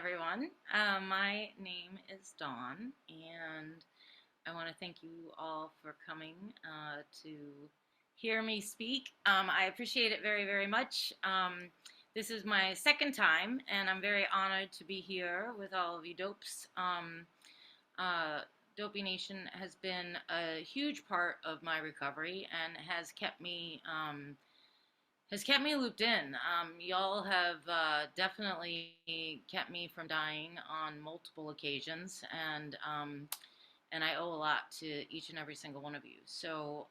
everyone. My name is Dawn, and I want to thank you all for coming to hear me speak. I appreciate it very, very much. This is my second time, and I'm very honored to be here with all of you dopes. Uh, Dopey Nation has been a huge part of my recovery and has kept me looped in. Y'all have definitely kept me from dying on multiple occasions, and I owe a lot to each and every single one of you. So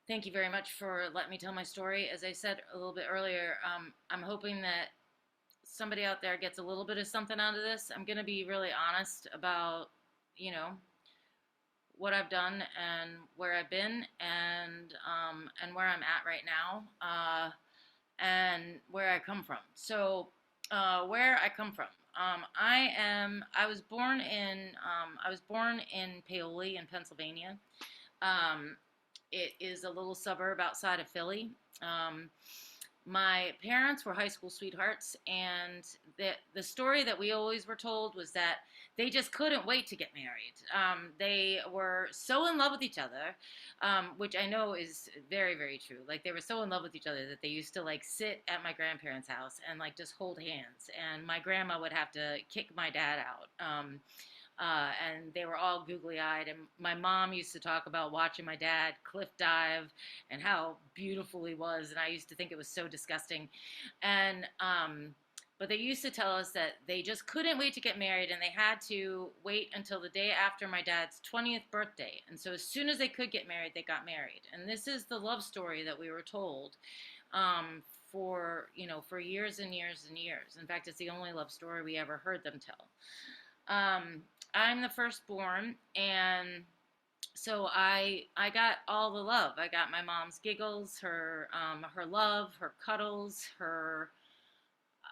thank you very much for letting me tell my story. As I said a little bit earlier, I'm hoping that somebody out there gets a little bit of something out of this. I'm gonna be really honest about, you know, what I've done and where I've been and where I'm at right now. And where I come from. So, where I come from, I was born in Paoli in Pennsylvania. Um, it is a little suburb outside of Philly. Um, my parents were high school sweethearts, and the story that we always were told was that they just couldn't wait to get married. They were so in love with each other, which I know is very, very true. Like, they were so in love with each other that they used to like sit at my grandparents' house and like just hold hands, and my grandma would have to kick my dad out. And they were all googly eyed. And my mom used to talk about watching my dad cliff dive and how beautiful he was. And I used to think it was so disgusting. And, but they used to tell us that they just couldn't wait to get married, and they had to wait until the day after my dad's 20th birthday. And so as soon as they could get married, they got married. And this is the love story that we were told for years and years and years. In fact, it's the only love story we ever heard them tell. I'm the firstborn, and so I got all the love. I got my mom's giggles, her love, her cuddles, her.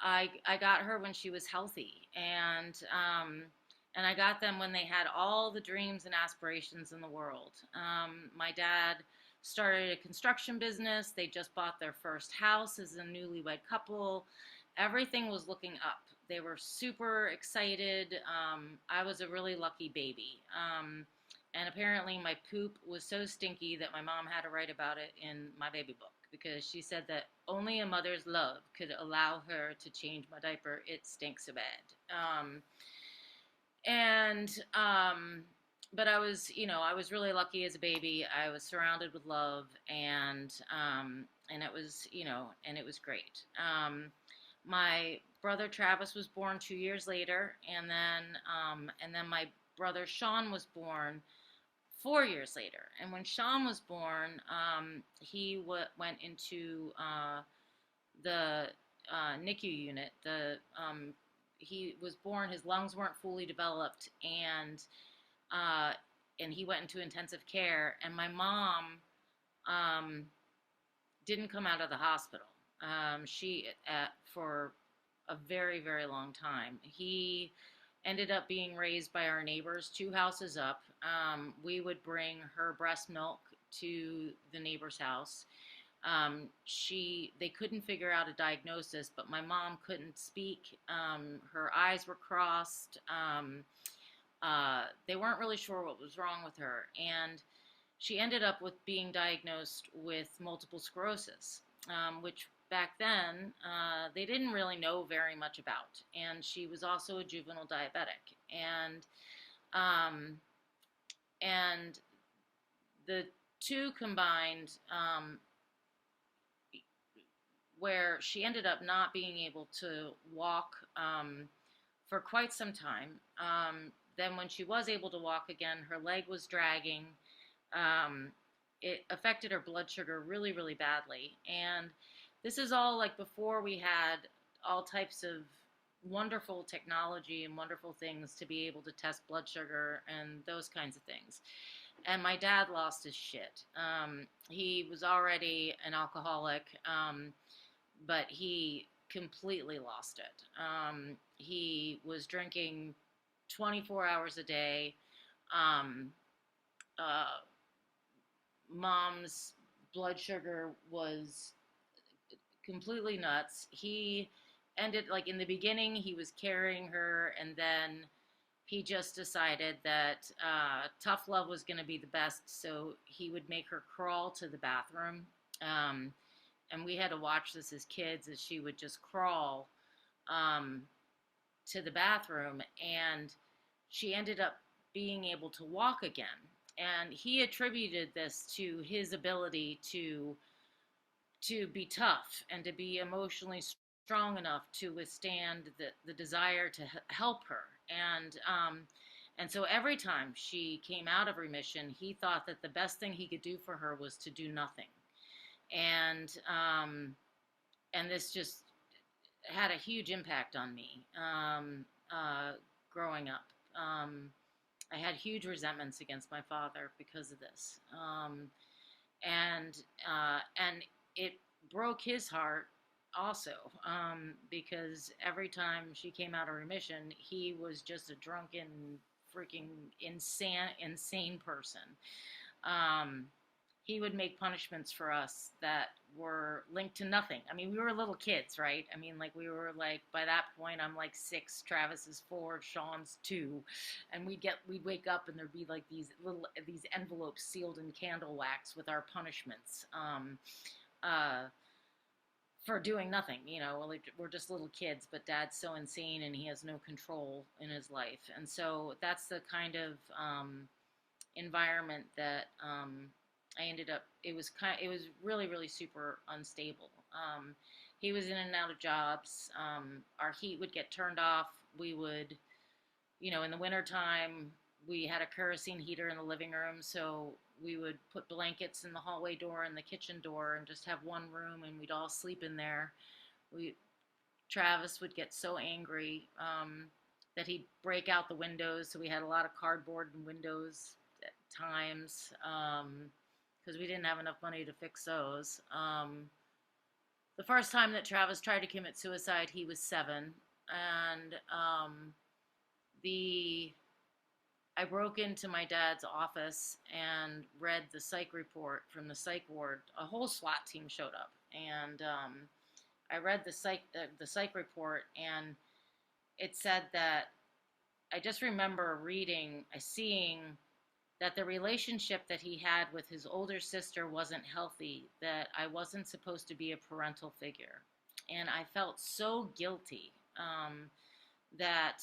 I got her when she was healthy, and I got them when they had all the dreams and aspirations in the world. My dad started a construction business. They just bought their first house as a newlywed couple. Everything was looking up. They were super excited. I was a really lucky baby. And apparently my poop was so stinky that my mom had to write about it in my baby book, because she said that only a mother's love could allow her to change my diaper. It stinks so bad. And but I was really lucky as a baby. I was surrounded with love, and it was great. My brother Travis was born 2 years later, and then my brother Sean was born 4 years later. And when Sean was born, he went into the NICU unit. He was born, his lungs weren't fully developed, uh, and he went into intensive care. And my mom um, didn't come out of the hospital. She for a very, very long time. He ended up being raised by our neighbors 2 houses up. We would bring her breast milk to the neighbor's house. They couldn't figure out a diagnosis, but my mom couldn't speak. Her eyes were crossed. They weren't really sure what was wrong with her, and she ended up with being diagnosed with multiple sclerosis, which back then they didn't really know very much about. And she was also a juvenile diabetic, um, and the two combined, where she ended up not being able to walk for quite some time. Then when she was able to walk again, her leg was dragging. Um, it affected her blood sugar really, really badly. And this is all like before we had all types of wonderful technology and wonderful things to be able to test blood sugar and those kinds of things. And my dad lost his shit. He was already an alcoholic, but he completely lost it. He was drinking 24 hours a day. Um, uh, Mom's blood sugar was completely nuts. He ended, like, in the beginning, he was carrying her, and then he just decided that tough love was going to be the best, so he would make her crawl to the bathroom. Um, and we had to watch this as kids as she would just crawl um, to the bathroom, and she ended up being able to walk again. And he attributed this to his ability to be tough and to be emotionally strong enough to withstand the desire to help her. And so every time she came out of remission, he thought that the best thing he could do for her was to do nothing. And and this just had a huge impact on me growing up. I had huge resentments against my father because of this, and it broke his heart also, because every time she came out of remission, he was just a drunken, freaking insane person. Um, he would make punishments for us that were linked to nothing. I mean, we were little kids, right? I mean, like, we were like, by that point, I'm like 6, Travis is 4, Sean's 2, and we'd wake up and there'd be like these envelopes sealed in candle wax with our punishments. Uh, for doing nothing, like, we're just little kids, but Dad's so insane and he has no control in his life. And so that's the kind of environment that I ended up. It was really, really super unstable. He was in and out of jobs. Our heat would get turned off. We would, in the wintertime, we had a kerosene heater in the living room, so we would put blankets in the hallway door and the kitchen door and just have one room, and we'd all sleep in there. Travis would get so angry that he'd break out the windows, so we had a lot of cardboard and windows at times, because we didn't have enough money to fix those. The first time that Travis tried to commit suicide, he was 7, and I broke into my dad's office and read the psych report from the psych ward. A whole SWAT team showed up, and I read the psych report, and it said that, I just remember seeing that the relationship that he had with his older sister wasn't healthy, that I wasn't supposed to be a parental figure. And I felt so guilty that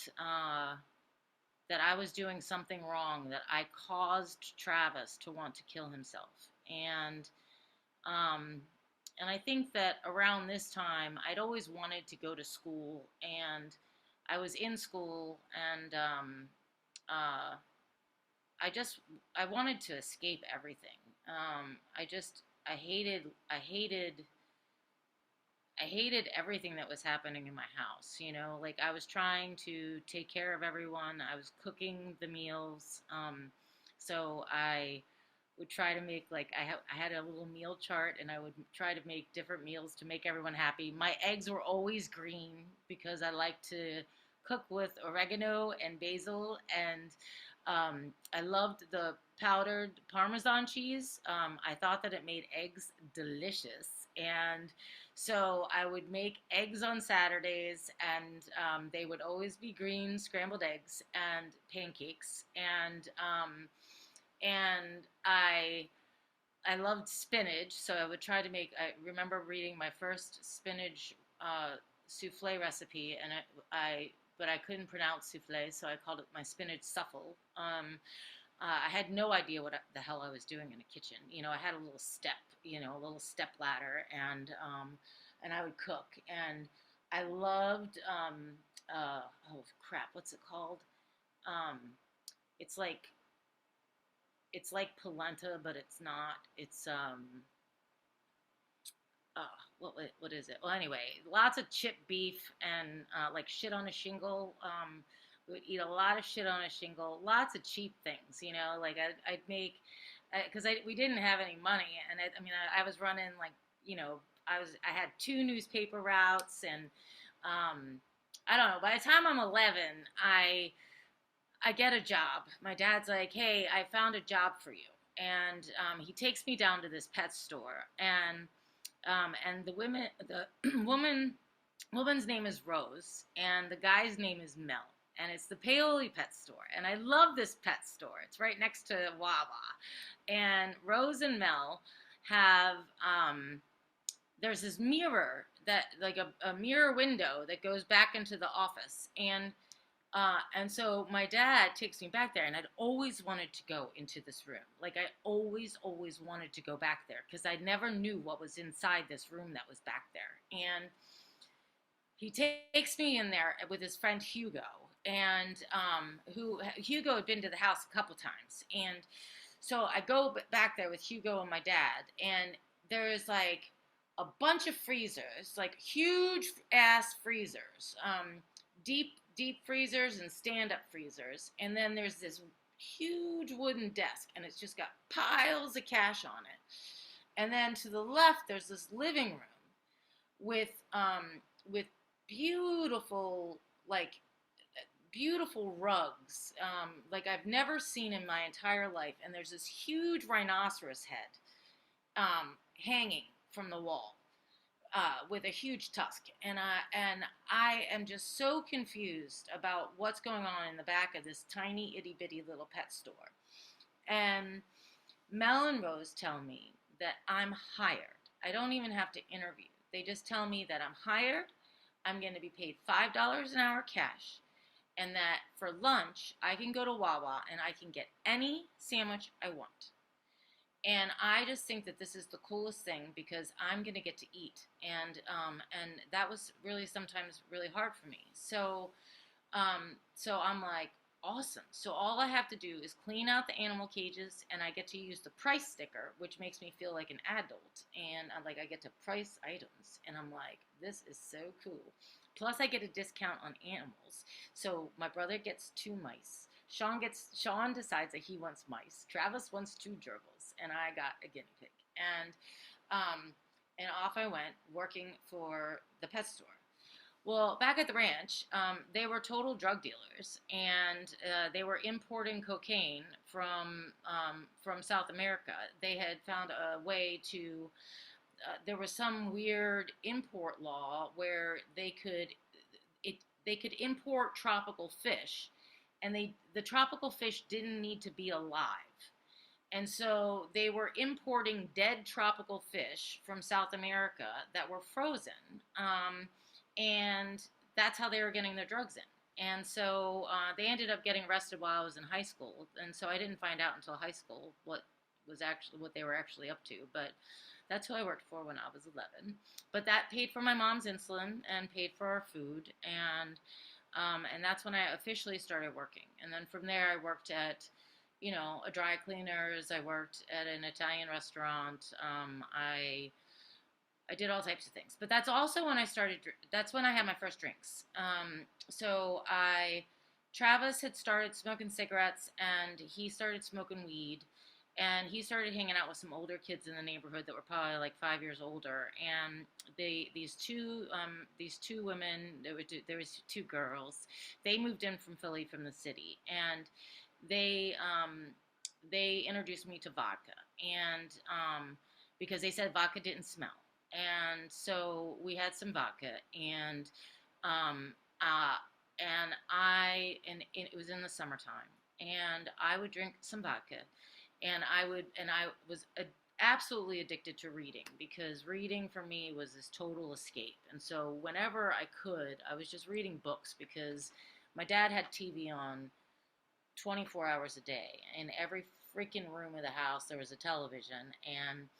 that I was doing something wrong, that I caused Travis to want to kill himself. Um, and I think that around this time, I'd always wanted to go to school, and I was in school, and I wanted to escape everything. I hated everything that was happening in my house. Like, I was trying to take care of everyone. I was cooking the meals. So I would try to make, like, I had a little meal chart, and I would try to make different meals to make everyone happy. My eggs were always green because I like to cook with oregano and basil, and I loved the powdered Parmesan cheese. I thought that it made eggs delicious. And so I would make eggs on Saturdays, and they would always be green scrambled eggs and pancakes. And I loved spinach, so I would try to make. I remember reading my first spinach souffle recipe, and but I couldn't pronounce souffle, so I called it my spinach souffle. I had no idea what the hell I was doing in a kitchen. I had a little step ladder, and I would cook, and I loved oh crap, what's it called? Um, it's like polenta, but it's not. It's what is it? Well, anyway, lots of chipped beef and like shit on a shingle. We would eat a lot of shit on a shingle. Lots of cheap things, Like, I'd make, because we didn't have any money, and I was running, like, I had 2 newspaper routes, and I don't know. By the time I'm 11, I get a job. My dad's like, "Hey, I found a job for you," and he takes me down to this pet store, and the woman woman's name is Rose, and the guy's name is Mel. And it's the Paoli pet store. And I love this pet store. It's right next to Wawa. And Rose and Mel have, there's this mirror that, like a mirror window that goes back into the office. And so my dad takes me back there, and I'd always wanted to go into this room. Like, I always wanted to go back there because I never knew what was inside this room that was back there. And he takes me in there with his friend Hugo, and who Hugo had been to the house a couple times, and so I go back there with Hugo and my dad, and there's like a bunch of freezers, like huge ass freezers, deep freezers and stand up freezers, and then there's this huge wooden desk, and it's just got piles of cash on it, and then to the left there's this living room with with beautiful, like beautiful rugs, like I've never seen in my entire life. And there's this huge rhinoceros head hanging from the wall with a huge tusk. And I am just so confused about what's going on in the back of this tiny itty bitty little pet store. And Mel and Rose tell me that I'm hired. I don't even have to interview. They just tell me that I'm hired. I'm going to be paid $5 an hour cash, and that for lunch I can go to Wawa and I can get any sandwich I want. And I just think that this is the coolest thing because I'm going to get to eat. And that was really sometimes really hard for me. So I'm like, awesome. So all I have to do is clean out the animal cages, and I get to use the price sticker, which makes me feel like an adult. And I get to price items, and I'm like, this is so cool. Plus, I get a discount on animals. So my brother gets 2 mice. Sean decides that he wants mice. Travis wants 2 gerbils, and I got a guinea pig. And off I went working for the pet store. Well, back at the ranch, they were total drug dealers, and they were importing cocaine from South America. They had found a way to. There was some weird import law where they could import tropical fish, and the tropical fish didn't need to be alive. And so they were importing dead tropical fish from South America that were frozen. And that's how they were getting their drugs in. And so they ended up getting arrested while I was in high school. And so I didn't find out until high school what they were actually up to. But that's who I worked for when I was 11. But that paid for my mom's insulin and paid for our food. And that's when I officially started working. And then from there, I worked at, a dry cleaners. I worked at an Italian restaurant. I did all types of things. But that's also when that's when I had my first drinks. Travis had started smoking cigarettes, and he started smoking weed. And he started hanging out with some older kids in the neighborhood that were probably like 5 years older. And these two women, there was 2 girls. They moved in from Philly, from the city, and they introduced me to vodka, and because they said vodka didn't smell. And so we had some vodka, and it was in the summertime, and I would drink some vodka, and I was absolutely addicted to reading, because reading for me was this total escape. And so whenever I could, I was just reading books, because my dad had TV on 24 hours a day. In every freaking room of the house there was a television, and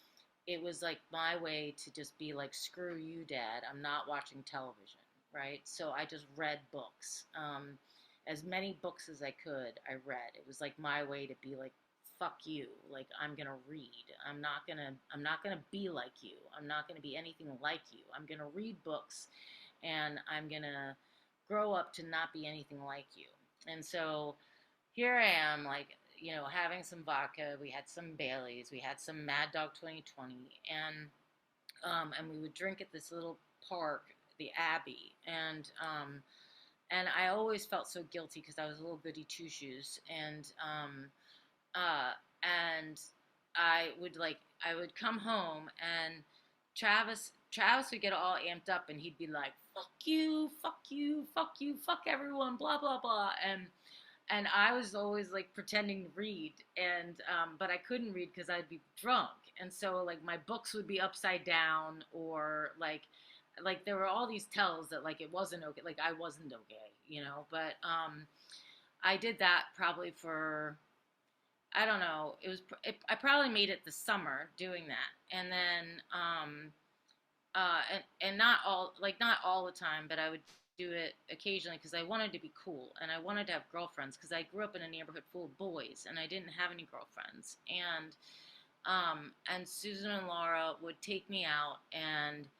it was like my way to just be like, screw you, Dad, I'm not watching television, right? So I just read books. As many books as I could, I read. It was like my way to be like, fuck you. Like, I'm gonna read. I'm not gonna be like you. I'm not gonna be anything like you. I'm gonna read books, and I'm gonna grow up to not be anything like you. And so here I am, like, having some vodka. We had some Baileys. We had some Mad Dog 2020, and we would drink at this little park, the Abbey, and I always felt so guilty because I was a little goody two shoes, and I would come home, and Travis Travis would get all amped up and he'd be like, "Fuck you, fuck you, fuck you, fuck everyone, blah blah blah," and I was always like pretending to read, and but I couldn't read because I'd be drunk, and so like my books would be upside down, or like there were all these tells that like it wasn't okay, like I wasn't okay, you know. But I did that probably for, I don't know, I probably made it the summer doing that, and then and not all the time, but I would do it occasionally because I wanted to be cool and I wanted to have girlfriends because I grew up in a neighborhood full of boys and I didn't have any girlfriends. And Susan and Laura would take me out, and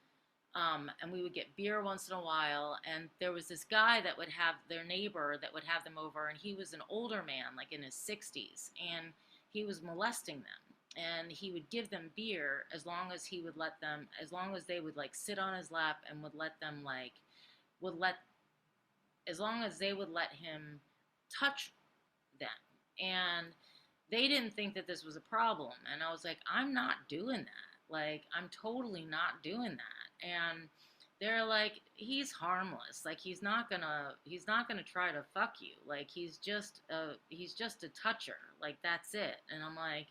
we would get beer once in a while. And there was this guy that would have their neighbor that would have them over, and he was an older man, like in his 60s, and he was molesting them. And he would give them beer as long as he would let them, as long as they would like sit on his lap and would let them like, would let, as long as they would let him touch them. And they didn't think that this was a problem. And I was like, I'm not doing that. Like, I'm totally not doing that. And they're like, he's harmless. Like, he's not gonna try to fuck you. Like, he's just a toucher. Like, that's it. And I'm like,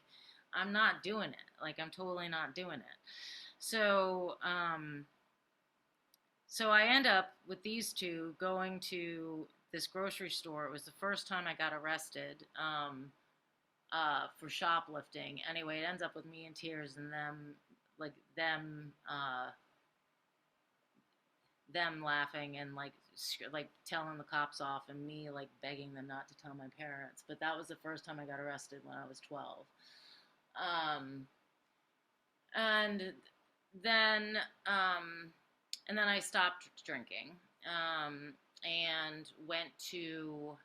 I'm not doing it. Like, I'm totally not doing it. So, so I end up with these two going to this grocery store. It was the first time I got arrested. For shoplifting. Anyway, it ends up with me in tears and them laughing and like telling the cops off and me like begging them not to tell my parents. But that was the first time I got arrested when I was 12. Um, and then and then I stopped drinking and went to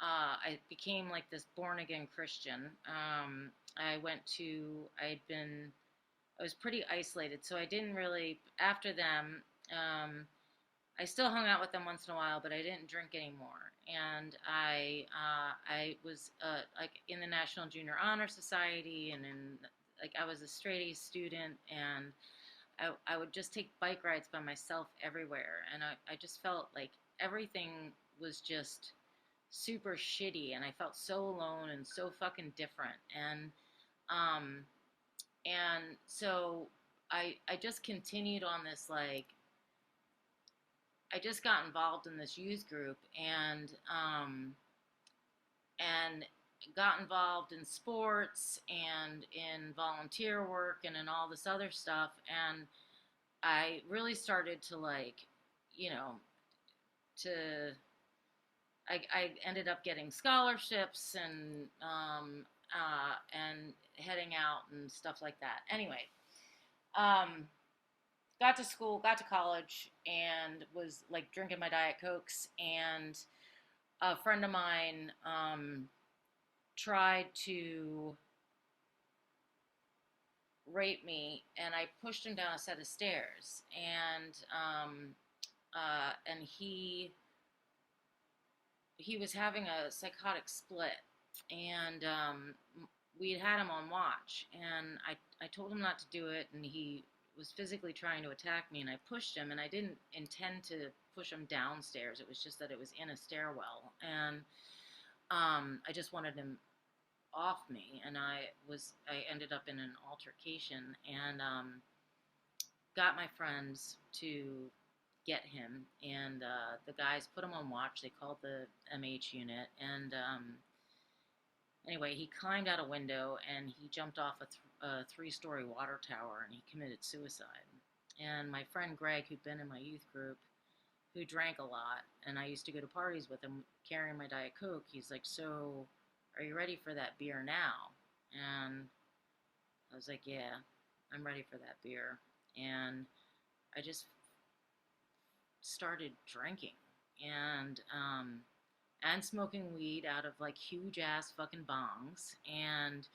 I became like this born again Christian. I went to, I was pretty isolated, so I didn't really, after them, I still hung out with them once in a while, but I didn't drink anymore. And I was like in the National Junior Honor Society, and like I was a straight A student, and I would just take bike rides by myself everywhere, and I just felt like everything was just super shitty, and I felt so alone and so fucking different. Um and so I just continued on this, like I just got involved in this youth group, and got involved in sports and in volunteer work and in all this other stuff. And I really started to like, you know, to I ended up getting scholarships and heading out and stuff like that. Anyway, um, got to school, got to college, and was like drinking my Diet Cokes. And a friend of mine tried to rape me, and I pushed him down a set of stairs, and he was having a psychotic split, and we had him on watch, and I told him not to do it, and he was physically trying to attack me, and I pushed him, and I didn't intend to push him downstairs. It was just that it was in a stairwell, and I just wanted him off me, and I ended up in an altercation, and got my friends to get him, and the guys put him on watch. They called the MH unit, and anyway, he climbed out a window and he jumped off a three-story water tower, and he committed suicide. And my friend Greg, who'd been in my youth group, who drank a lot, and I used to go to parties with him carrying my Diet Coke, he's like, "So, are you ready for that beer now?" And I was like, "Yeah, I'm ready for that beer." And I just started drinking, and smoking weed out of like huge ass fucking bongs, and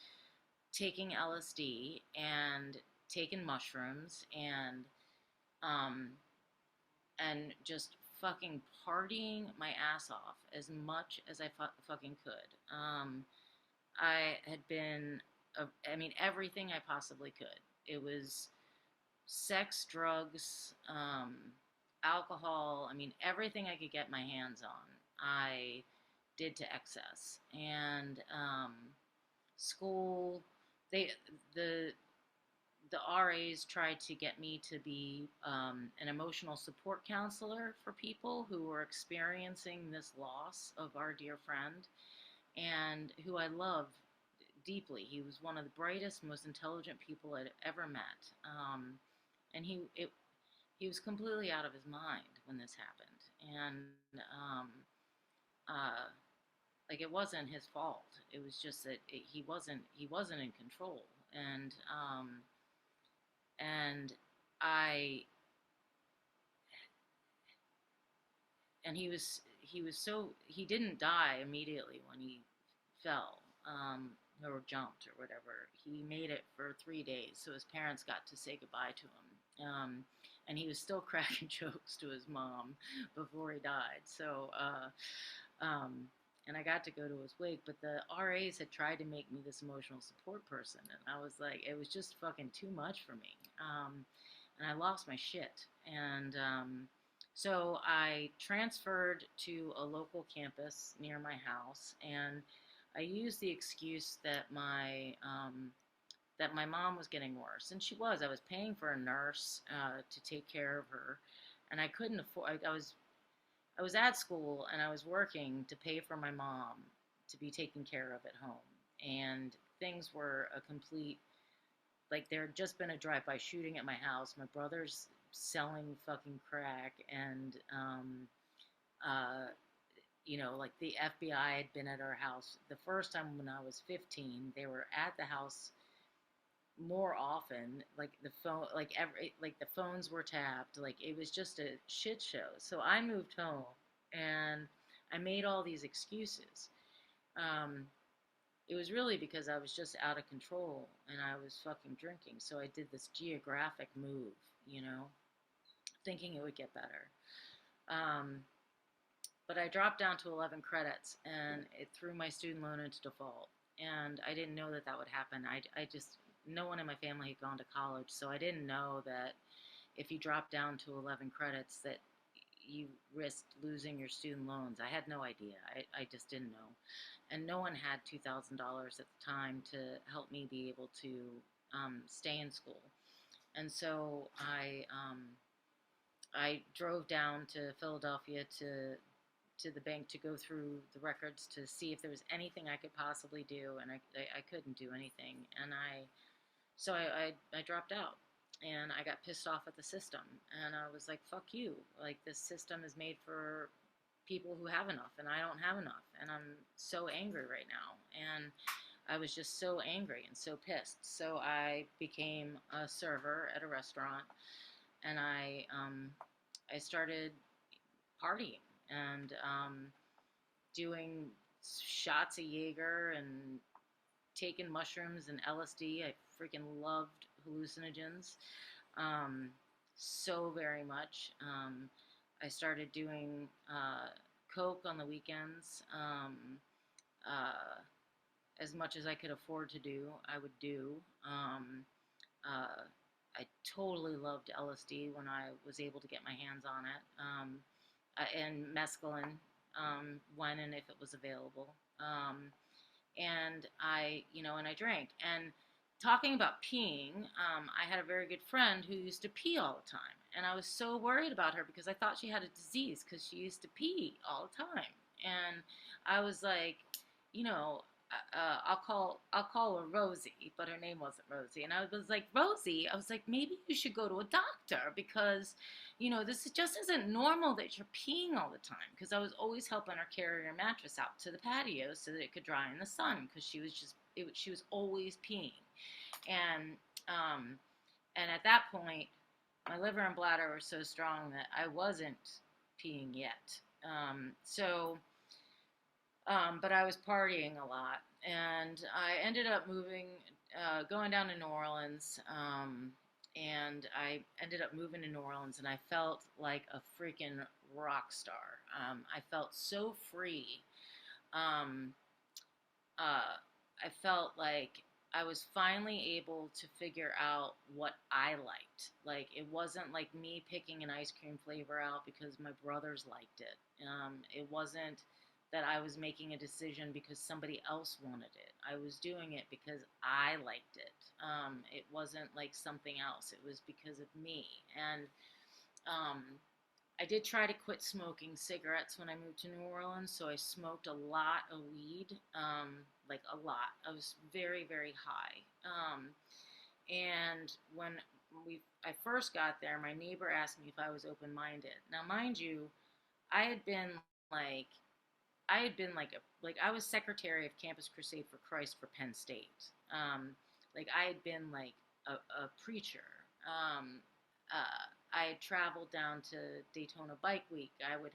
taking LSD, and taking mushrooms, um and just fucking partying my ass off as much as I fucking could. I had been, I mean, everything I possibly could. It was sex, drugs, alcohol. I mean, everything I could get my hands on, I did to excess. And school, they the the RAs tried to get me to be an emotional support counselor for people who were experiencing this loss of our dear friend, and who I loved deeply. He was one of the brightest, most intelligent people I'd ever met. And he was completely out of his mind when this happened. And uh, like, it wasn't his fault. It was just that he wasn't in control. And I and he didn't die immediately when he fell, or jumped or whatever. He made it for 3 days, so his parents got to say goodbye to him. And he was still cracking jokes to his mom before he died. And I got to go to his wake, but the RAs had tried to make me this emotional support person, and I was like, it was just fucking too much for me. And I lost my shit. And so I transferred to a local campus near my house, and I used the excuse that my mom was getting worse, and she was. I was paying for a nurse to take care of her, and I couldn't afford. I was at school and I was working to pay for my mom to be taken care of at home, and things were a complete, like, there had just been a drive-by shooting at my house. My brother's selling fucking crack, and uh, like, the FBI had been at our house the first time when I was 15. They were at the house more often. Like, the phone, like the phones were tapped. Like, it was just a shit show. So I moved home, and I made all these excuses. Um, it was really because I was just out of control and I was fucking drinking. So I did this geographic move, you know, thinking it would get better. Um, but I dropped down to 11 credits, and it threw my student loan into default. And I didn't know that that would happen. I just, no one in my family had gone to college, so I didn't know that if you dropped down to 11 credits that you risked losing your student loans. I had no idea. I just didn't know. And no one had $2,000 at the time to help me be able to stay in school. And so I drove down to Philadelphia to the bank to go through the records to see if there was anything I could possibly do, and I couldn't do anything. And I dropped out, and I got pissed off at the system, and I was like, fuck you. Like, this system is made for people who have enough, and I don't have enough, and I'm so angry right now. And I was just so angry and so pissed. So I became a server at a restaurant, and I started partying and doing shots of Jaeger and taking mushrooms and LSD. I freaking loved hallucinogens so very much. I started doing coke on the weekends. As much as I could afford to do, I would do. Uh, I totally loved LSD when I was able to get my hands on it, and mescaline, when and if it was available. And I drank. And talking about peeing, I had a very good friend who used to pee all the time. And I was so worried about her because I thought she had a disease because she used to pee all the time. And I was like, you know, I'll call her Rosie, but her name wasn't Rosie. And I was like, Rosie, I was like, maybe you should go to a doctor because, this just isn't normal that you're peeing all the time. Because I was always helping her carry her mattress out to the patio so that it could dry in the sun because she was always peeing. And um, and at that point, my liver and bladder were so strong that I wasn't peeing yet. But I was partying a lot, and I ended up going down to New Orleans, and I ended up moving to New Orleans, and I felt like a freaking rock star. I felt so free. Um, I felt like I was finally able to figure out what I liked. Like, it wasn't like me picking an ice cream flavor out because my brothers liked it. It wasn't that I was making a decision because somebody else wanted it. I was doing it because I liked it. It wasn't like something else. It was because of me. And um, I did try to quit smoking cigarettes when I moved to New Orleans, so I smoked a lot of weed, like a lot. I was very, very high. And when I first got there, my neighbor asked me if I was open-minded. Now, mind you, I had been like, I was secretary of Campus Crusade for Christ for Penn State. Like I had been like a preacher. Um, I had traveled down to Daytona Bike Week. I would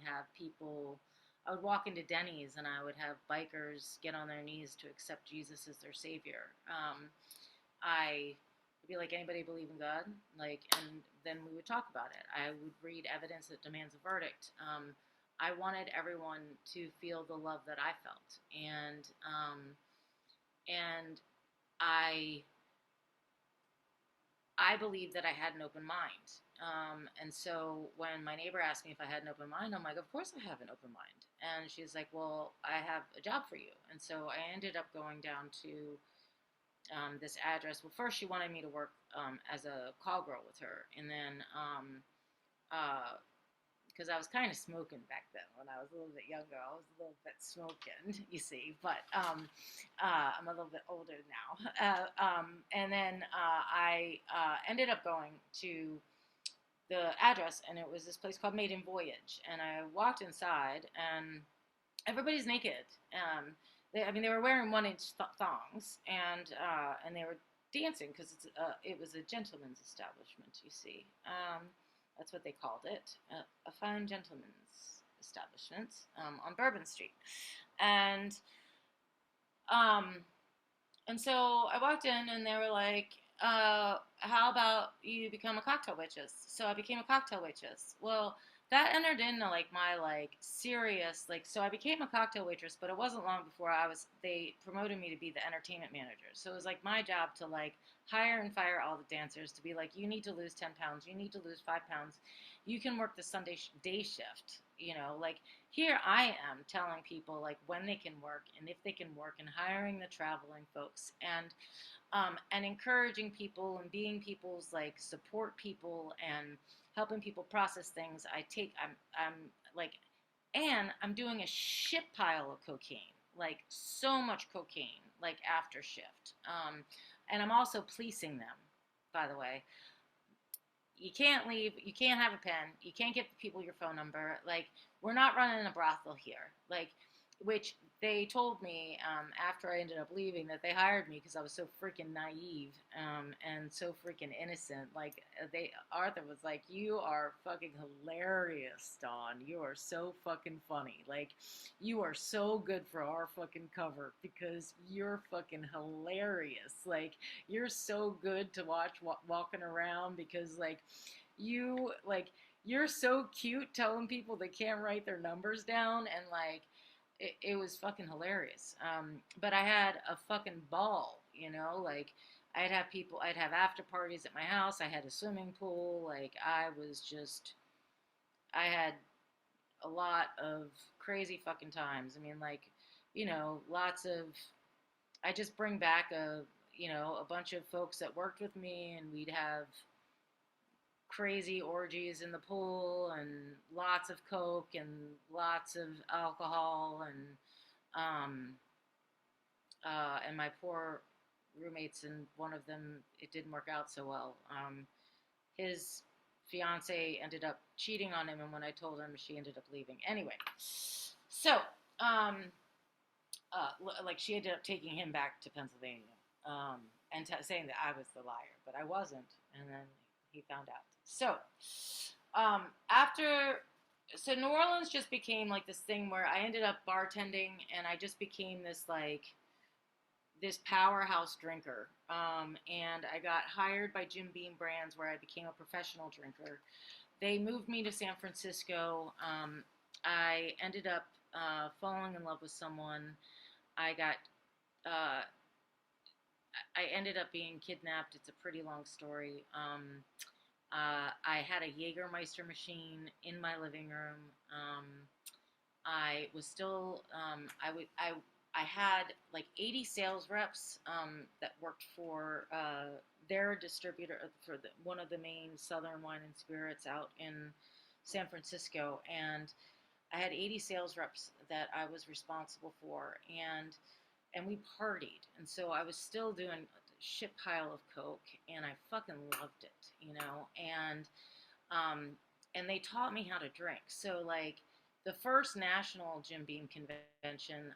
walk into Denny's and I would have bikers get on their knees to accept Jesus as their savior. I would be like, anybody believe in God? Like, and then we would talk about it. I would read evidence that demands a verdict. I wanted everyone to feel the love that I felt, and I I believed that I had an open mind. And so when my neighbor asked me if I had an open mind, I'm like, of course I have an open mind. And she's like, well, I have a job for you. And so I ended up going down to this address. Well, first she wanted me to work as a call girl with her, and then uh, because I was kind of smoking back then when I was a little bit younger. I was a little bit smoking, you see, but I'm a little bit older now. And then I ended up going to the address, and it was this place called Maiden Voyage. And I walked inside, and everybody's naked. They were wearing 1-inch thongs, and they were dancing because it was a gentleman's establishment. You see, that's what they called it, a fine gentleman's establishment on Bourbon Street, and um, and so I walked in, and they were like, how about you become a cocktail waitress? So I became a cocktail waitress. Well, that entered into like my like serious like so I became a cocktail waitress, but it wasn't long before they promoted me to be the entertainment manager. So it was like my job to like hire and fire all the dancers to be like, you need to lose 10 pounds, you need to lose 5 pounds, you can work the Sunday day shift. Like here I am telling people like when they can work and if they can work, and hiring the traveling folks, and encouraging people and being people's like support people and helping people process things. I'm like, and I'm doing a shit pile of cocaine, like so much cocaine, like after shift. And I'm also policing them, by the way. You can't leave. You can't have a pen. You can't give people your phone number. Like, we're not running a brothel here. Like, which they told me after I ended up leaving that they hired me because I was so freaking naive and so freaking innocent. Like, Arthur was like, "You are fucking hilarious, Dawn. You are so fucking funny. Like, you are so good for our fucking cover because you're fucking hilarious. Like, you're so good to watch walking around because you're so cute telling people they can't write their numbers down, and like it was fucking hilarious. But I had a fucking ball, like I'd have after parties at my house. I had a swimming pool. Like I had a lot of crazy fucking times. I mean, like, lots of, I just bring back a bunch of folks that worked with me, and we'd have crazy orgies in the pool and lots of coke and lots of alcohol, and my poor roommates, and one of them, it didn't work out so well. His fiance ended up cheating on him, and when I told him, she ended up leaving anyway. So um, like she ended up taking him back to Pennsylvania, and saying that I was the liar, but I wasn't, and then he found out. So after, so New Orleans just became like this thing where I ended up bartending, and I just became this powerhouse drinker. And I got hired by Jim Beam Brands, where I became a professional drinker. They moved me to San Francisco. I ended up falling in love with someone. I got I ended up being kidnapped. It's a pretty long story. I had a Jägermeister machine in my living room. I was still I had like 80 sales reps that worked for their distributor for one of the main Southern Wine and Spirits out in San Francisco, and I had 80 sales reps that I was responsible for, and we partied, and so I was still doing a shit pile of coke, and I fucking loved it, you know, um, and they taught me how to drink. So like the first national Jim Beam convention,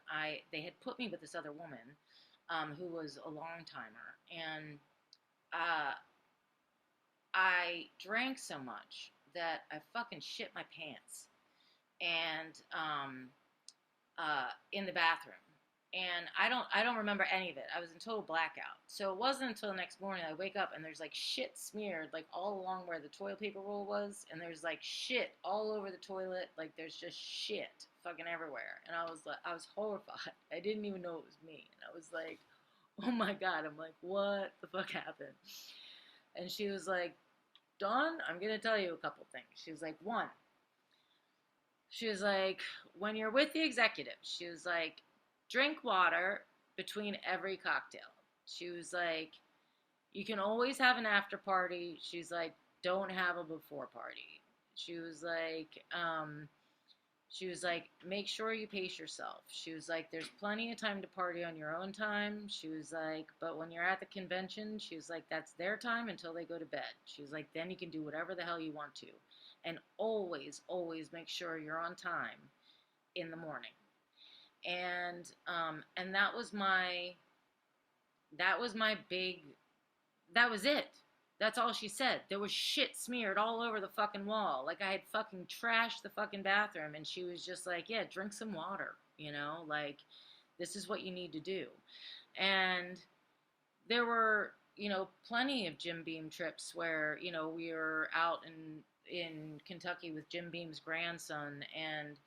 they had put me with this other woman, who was a long timer, and uh, I drank so much that I fucking shit my pants, and in the bathroom. And I don't remember any of it. I was in total blackout. So it wasn't until the next morning I wake up and there's like shit smeared like all along where the toilet paper roll was, and there's like shit all over the toilet. Like there's just shit fucking everywhere. And I was horrified. I didn't even know it was me. And I was like, oh my god. I'm like, what the fuck happened? And she was like, Dawn, I'm gonna tell you a couple things. She was like, one, she was like, when you're with the executive, she was like, drink water between every cocktail. She was like, you can always have an after party. She's like, don't have a before party. She was like, make sure you pace yourself. She was like, there's plenty of time to party on your own time. She was like, but when you're at the convention, she was like, that's their time until they go to bed. She was like, then you can do whatever the hell you want to. And always, always make sure you're on time in the morning. And that was my big, that was it. That's all she said. There was shit smeared all over the fucking wall. Like I had fucking trashed the fucking bathroom, and she was just like, yeah, drink some water, you know, like this is what you need to do. And there were, you know, plenty of Jim Beam trips where, you know, we were out in Kentucky with Jim Beam's grandson, and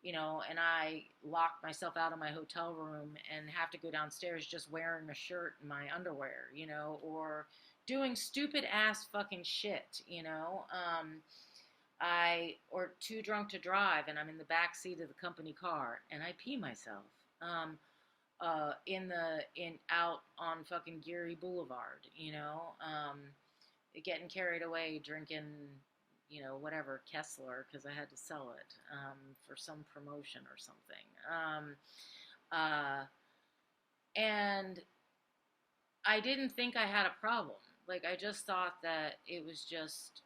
you know, and I locked myself out of my hotel room and have to go downstairs just wearing a shirt and my underwear, you know, or doing stupid ass fucking shit, you know. Or too drunk to drive and I'm in the back seat of the company car and I pee myself. In out on fucking Geary Boulevard, you know, getting carried away drinking, you know, whatever Kessler because I had to sell it for some promotion or something. Uh, and I didn't think I had a problem. Like I just thought that it was just.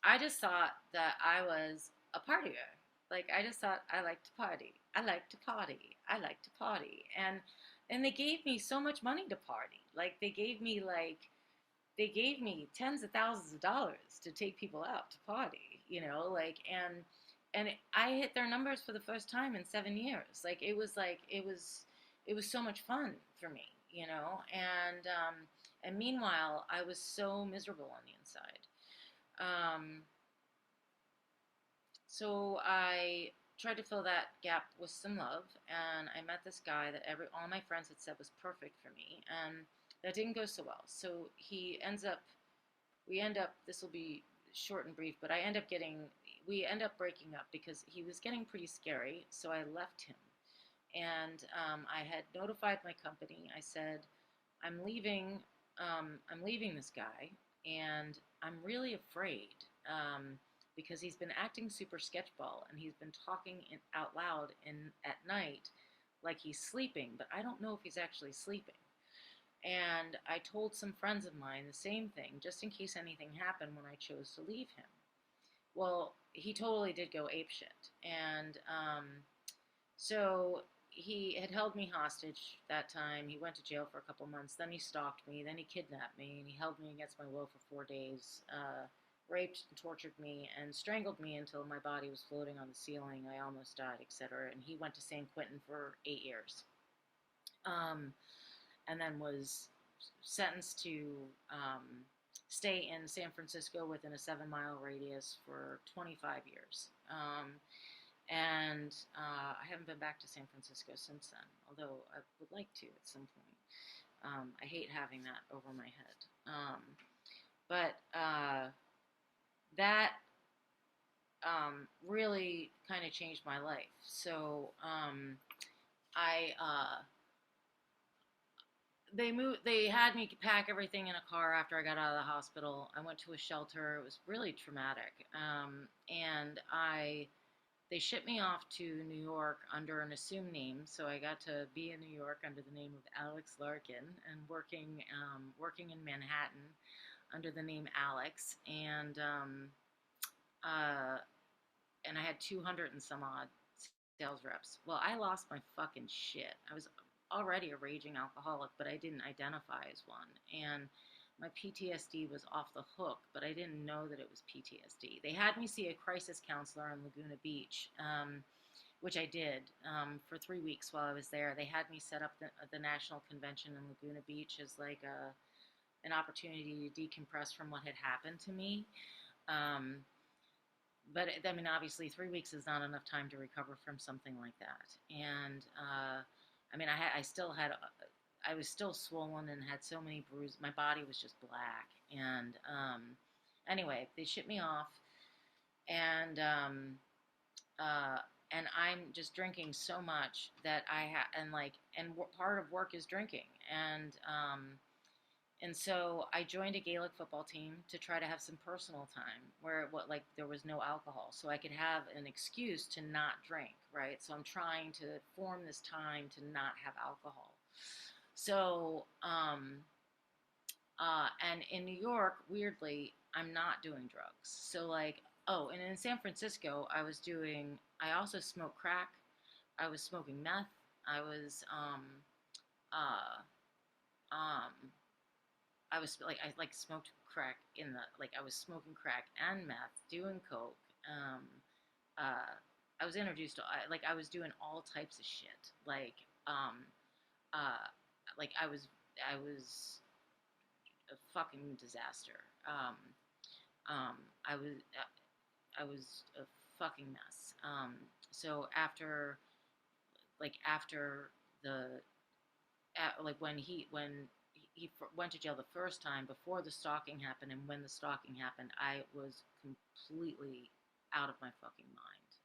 I just thought that I was a partier. Like I just thought I liked to party. I like to party. I like to party. And they gave me so much money to party. Like they gave me tens of thousands of dollars to take people out to party, you know, and I hit their numbers for the first time in 7 years. Like it was so much fun for me, you know, and meanwhile I was so miserable on the inside. Um, so I tried to fill that gap with some love, and I met this guy that all my friends had said was perfect for me, and that didn't go so well. So we end up, this will be short and brief, but we end up breaking up because he was getting pretty scary, so I left him. And I had notified my company. I said, I'm leaving this guy, and I'm really afraid because he's been acting super sketchball, and he's been talking out loud at night like he's sleeping, but I don't know if he's actually sleeping. And I told some friends of mine the same thing, just in case anything happened when I chose to leave him. Well, he totally did go apeshit, and so he had held me hostage that time. He went to jail for a couple months. Then he stalked me. Then he kidnapped me, and he held me against my will for 4 days. Raped and tortured me and strangled me until my body was floating on the ceiling. I almost died, etc. And he went to San Quentin for 8 years, and then was sentenced to stay in San Francisco within a 7-mile radius for 25 years. And I haven't been back to San Francisco since then, although I would like to at some point. I hate having that over my head. But that really kind of changed my life. So I they moved. They had me pack everything in a car after I got out of the hospital. I went to a shelter. It was really traumatic. And I they shipped me off to New York under an assumed name, so I got to be in New York under the name of Alex Larkin and working in Manhattan under the name Alex, uh, and I had 200 and some odd sales reps. Well, I lost my fucking shit. I was already a raging alcoholic, but I didn't identify as one, and my PTSD was off the hook, but I didn't know that it was PTSD. They had me see a crisis counselor in Laguna Beach, which I did for 3 weeks while I was there. They had me set up the national convention in Laguna Beach as like an opportunity to decompress from what had happened to me. Um, but I mean, obviously, 3 weeks is not enough time to recover from something like that. And I mean, I still had, I was still swollen and had so many bruises. My body was just black. And anyway, they shipped me off, and uh, and I'm just drinking so much that part of work is drinking, and so I joined a Gaelic football team to try to have some personal time where there was no alcohol, so I could have an excuse to not drink, right? So I'm trying to form this time to not have alcohol. So and in New York, weirdly, I'm not doing drugs. So and in San Francisco, I also smoked crack. I was smoking meth. I was uh um I smoked crack I was smoking crack and meth, doing coke. Uh, I was introduced to I was doing all types of shit. Um, uh, I was a fucking disaster. Um, I was I was a fucking mess. So after the when he went to jail the first time before the stalking happened, and when the stalking happened, I was completely out of my fucking mind.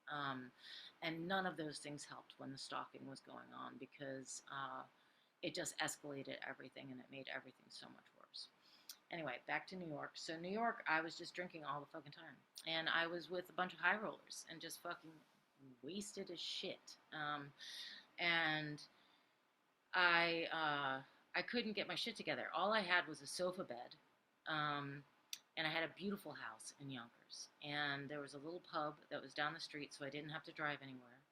And none of those things helped when the stalking was going on because it just escalated everything and it made everything so much worse. Anyway, back to New York. So New York, I was just drinking all the fucking time, and I was with a bunch of high rollers and just fucking wasted as shit. And I couldn't get my shit together. All I had was a sofa bed, um, and I had a beautiful house in Yonkers. And there was a little pub that was down the street, so I didn't have to drive anywhere.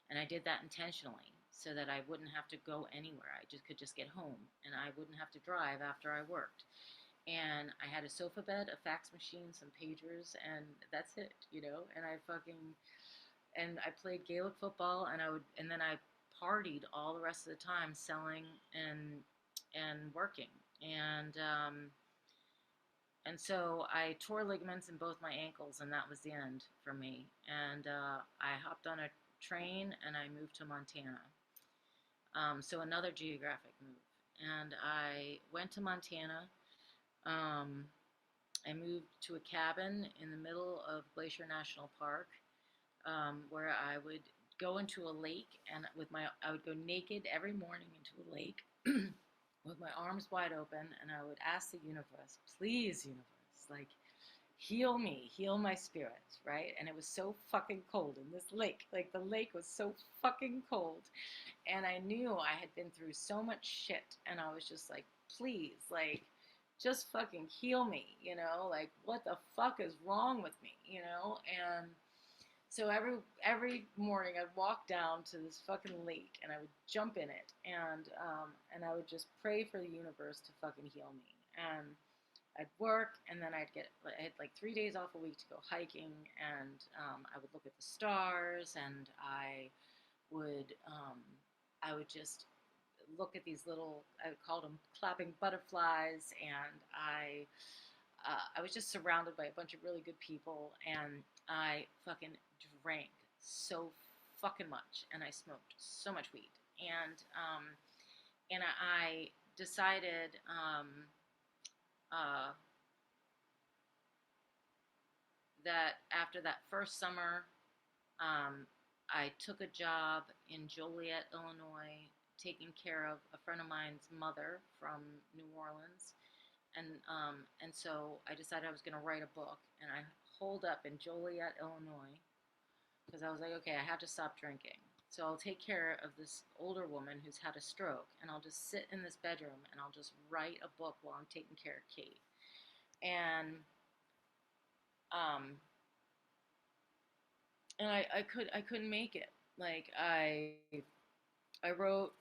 And I did that intentionally so that I wouldn't have to go anywhere. I could just get home, and I wouldn't have to drive after I worked. And I had a sofa bed, a fax machine, some pagers, and that's it, you know. And I played Gaelic football, and then I partied all the rest of the time, selling and working, and so I tore ligaments in both my ankles, and that was the end for me. And I hopped on a train and I moved to Montana. So another geographic move, and I went to Montana. Um, I moved to a cabin in the middle of Glacier National Park, where I would go into a lake, and I would go naked every morning into a lake with my arms wide open, and I would ask the universe, please, universe, heal me, heal my spirit, right? And it was so fucking cold in this lake. The lake was so fucking cold, and I knew I had been through so much shit, and I was just like, please, just fucking heal me, what the fuck is wrong with me, and so every morning I'd walk down to this fucking lake and I would jump in it, and I would just pray for the universe to fucking heal me. And I'd work, and then I had 3 days off a week to go hiking, and I would look at the stars, and I would just look at these little, I called them clapping butterflies, and I was just surrounded by a bunch of really good people, and I fucking drank so fucking much, and I smoked so much weed, and decided uh, that after that first summer, um, I took a job in Joliet, Illinois, taking care of a friend of mine's mother from New Orleans, and so I decided I was going to write a book, and I holed up in Joliet, Illinois, because I was like, okay, I have to stop drinking. So I'll take care of this older woman who's had a stroke, and I'll just sit in this bedroom and I'll just write a book while I'm taking care of Kate. And um, and I couldn't make it. Like I wrote,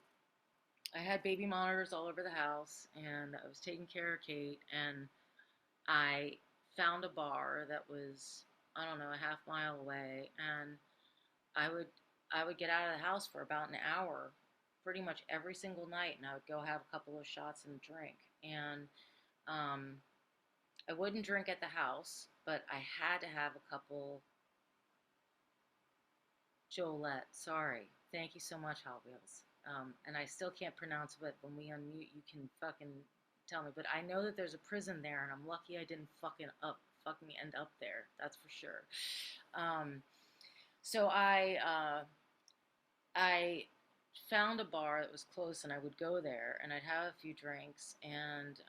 I had baby monitors all over the house, and I was taking care of Kate, and I found a bar that was, I don't know, a half mile away, and I would I would get out of the house for about an hour pretty much every single night, and I would go have a couple of shots and drink. And um, I wouldn't drink at the house, but I had to have a couple. Jolette, sorry. Thank you so much, Hot Wheels. And I still can't pronounce it. When we unmute, you can fucking tell me. But I know that there's a prison there, and I'm lucky I didn't fucking end up there. That's for sure. Um, so I found a bar that was close, and I would go there, and I'd have a few drinks, and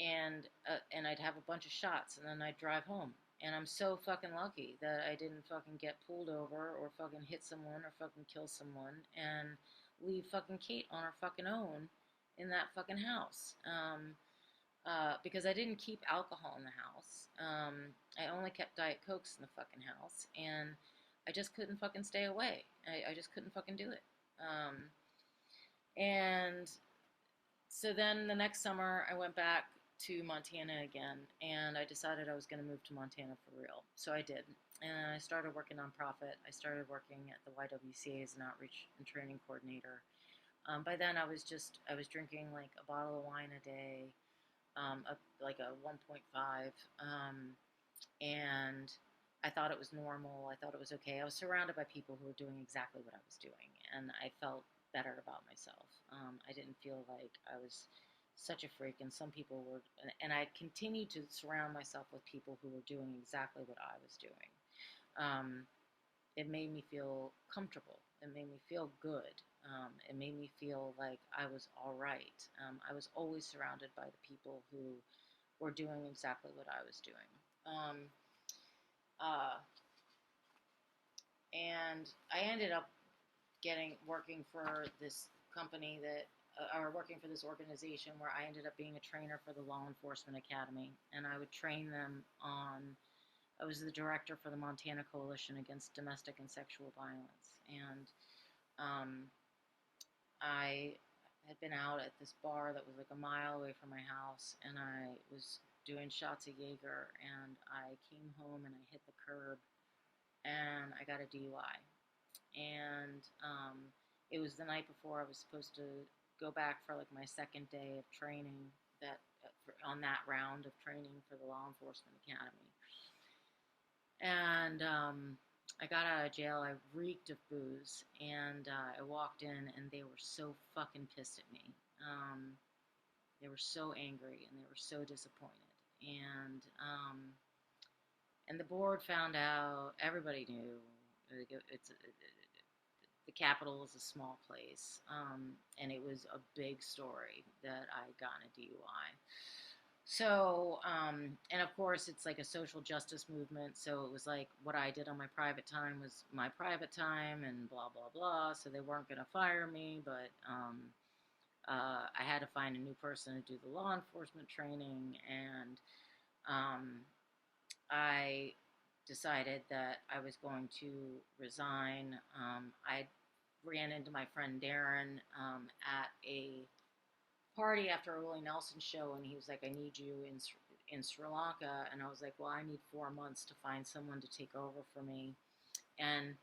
I'd have a bunch of shots, and then I'd drive home. And I'm so fucking lucky that I didn't fucking get pulled over or fucking hit someone or fucking kill someone and leave fucking Kate on her fucking own in that fucking house. Because I didn't keep alcohol in the house. I only kept Diet Cokes in the fucking house, and I just couldn't fucking stay away. I just couldn't fucking do it. And so then the next summer, I went back to Montana again, and I decided I was going to move to Montana for real. So I did. And I started working nonprofit. I started working at the YWCA as an outreach and training coordinator. By then, I was drinking like a bottle of wine a day, like a 1.5, and I thought it was normal. I thought it was okay. I was surrounded by people who were doing exactly what I was doing, and I felt better about myself. I didn't feel like I was such a freak, and some people were, and I continued to surround myself with people who were doing exactly what I was doing. Um, it made me feel comfortable. It made me feel good. It made me feel like I was all right. I was always surrounded by the people who were doing exactly what I was doing. Um, uh, and I ended up working for this company that, or working for this organization where I ended up being a trainer for the Law Enforcement Academy, and I would train them on. I was the director for the Montana Coalition Against Domestic and Sexual Violence, and I had been out at this bar that was like a mile away from my house, and I was doing shots of Jaeger, and I came home and I hit the curb, and I got a DUI. And it was the night before I was supposed to go back for like my second day of training on that round of training for the Law Enforcement Academy. And I got out of jail. I reeked of booze, and I walked in, and they were so fucking pissed at me. They were so angry, and they were so disappointed. And the board found out. Everybody knew. The Capitol is a small place, and it was a big story that I got a DUI. So, and of course, it's like a social justice movement. So it was like what I did on my private time was my private time, and blah blah blah. So they weren't going to fire me, but I had to find a new person to do the law enforcement training, and I decided that I was going to resign. I ran into my friend Darren at a party after a Willie Nelson show, and he was like, "I need you in Sri Lanka," and I was like, "Well, I need 4 months to find someone to take over for me." And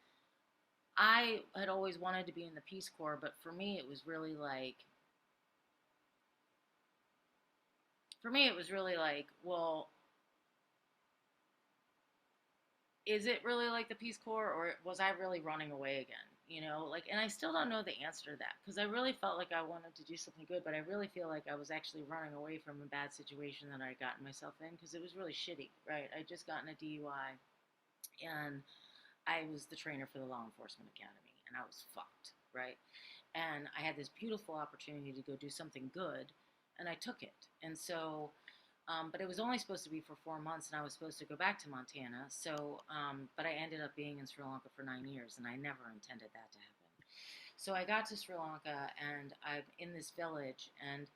I had always wanted to be in the Peace Corps, but for me, it was really like, well, is it really like the Peace Corps, or was I really running away again? you know, like, and I still don't know the answer to that because I really felt like I wanted to do something good, but I really feel like I was actually running away from a bad situation that I gotten myself in because it was really shitty, right? I just gotten a DUI and I was the trainer for the law enforcement academy and I was fucked, right? And I had this beautiful opportunity to go do something good and I took it. And so, but it was only supposed to be for 4 months, and I was supposed to go back to Montana. So, but I ended up being in Sri Lanka for 9 years, and I never intended that to happen. So I got to Sri Lanka, and I'm in this village, and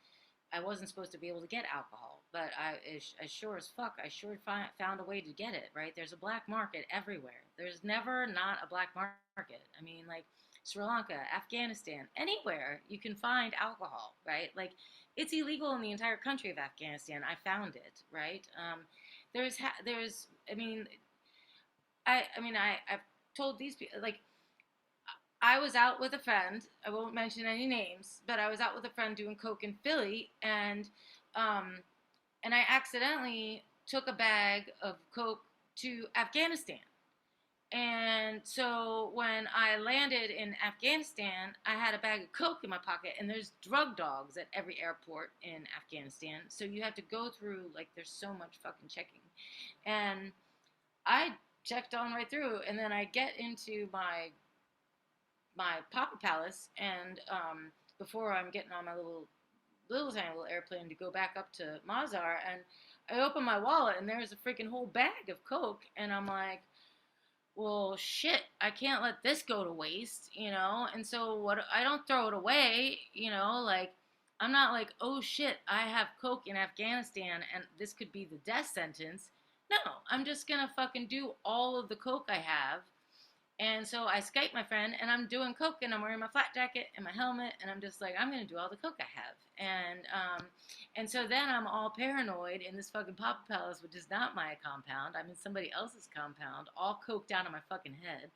I wasn't supposed to be able to get alcohol, but I sure as fuck, I sure found a way to get it, right? There's a black market everywhere. There's never not a black market. I mean, like Sri Lanka, Afghanistan, anywhere you can find alcohol, right? Like it's illegal in the entire country of Afghanistan. I found it, right? I mean, I've told these people, like, I was out with a friend. I won't mention any names, but I was out with a friend doing coke in Philly, um, and I accidentally took a bag of coke to Afghanistan. And so when I landed in Afghanistan, I had a bag of coke in my pocket, and there's drug dogs at every airport in Afghanistan. So you have to go through, like, there's so much fucking checking. And I checked on right through, and then I get into my Papa Palace, and before I'm getting on my little tiny little airplane to go back up to Mazar, and I open my wallet, and there's a freaking whole bag of coke, and I'm like, well, shit, I can't let this go to waste, you know? And so what, I don't throw it away, you know, like I'm not like, oh shit, I have coke in Afghanistan and this could be the death sentence. No, I'm just gonna fucking do all of the coke I have. And so I Skype my friend, and I'm doing coke, and I'm wearing my flat jacket and my helmet, and I'm just like, I'm gonna do all the coke I have, and so then I'm all paranoid in this fucking Papa Palace, which is not my compound. I'm in somebody else's compound, all coked out of my fucking head,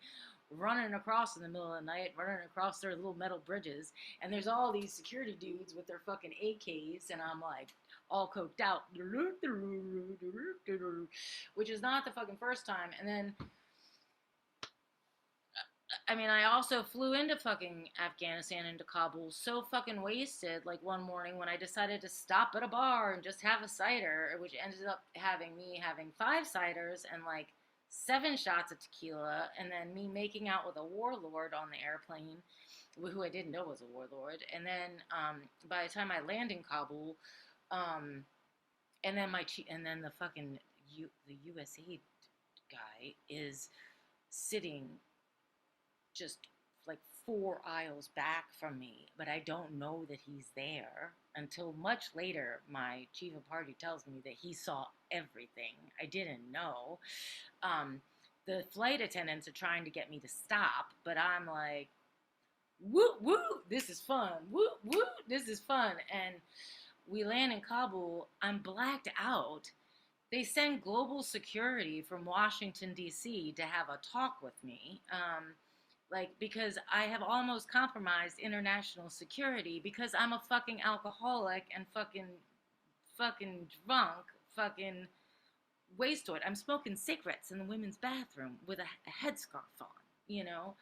running across in the middle of the night, running across their little metal bridges, and there's all these security dudes with their fucking AKs, and I'm like, all coked out, which is not the fucking first time, and then I mean, I also flew into fucking Afghanistan, into Kabul, so fucking wasted, like one morning when I decided to stop at a bar and just have a cider, which ended up having me having 5 ciders and like 7 shots of tequila, and then me making out with a warlord on the airplane, who I didn't know was a warlord. And then by the time I land in Kabul, um, and then and then the fucking the USA guy is sitting just like 4 aisles back from me, but I don't know that he's there until much later. My chief of party tells me that he saw everything. I didn't know. The flight attendants are trying to get me to stop, but I'm like, woo woo, this is fun. Woo woo, this is fun. And we land in Kabul. I'm blacked out. They send global security from Washington, D.C. to have a talk with me. Like, because I have almost compromised international security because I'm a fucking alcoholic and fucking drunk, fucking wastoid. I'm smoking cigarettes in the women's bathroom with a headscarf on, you know?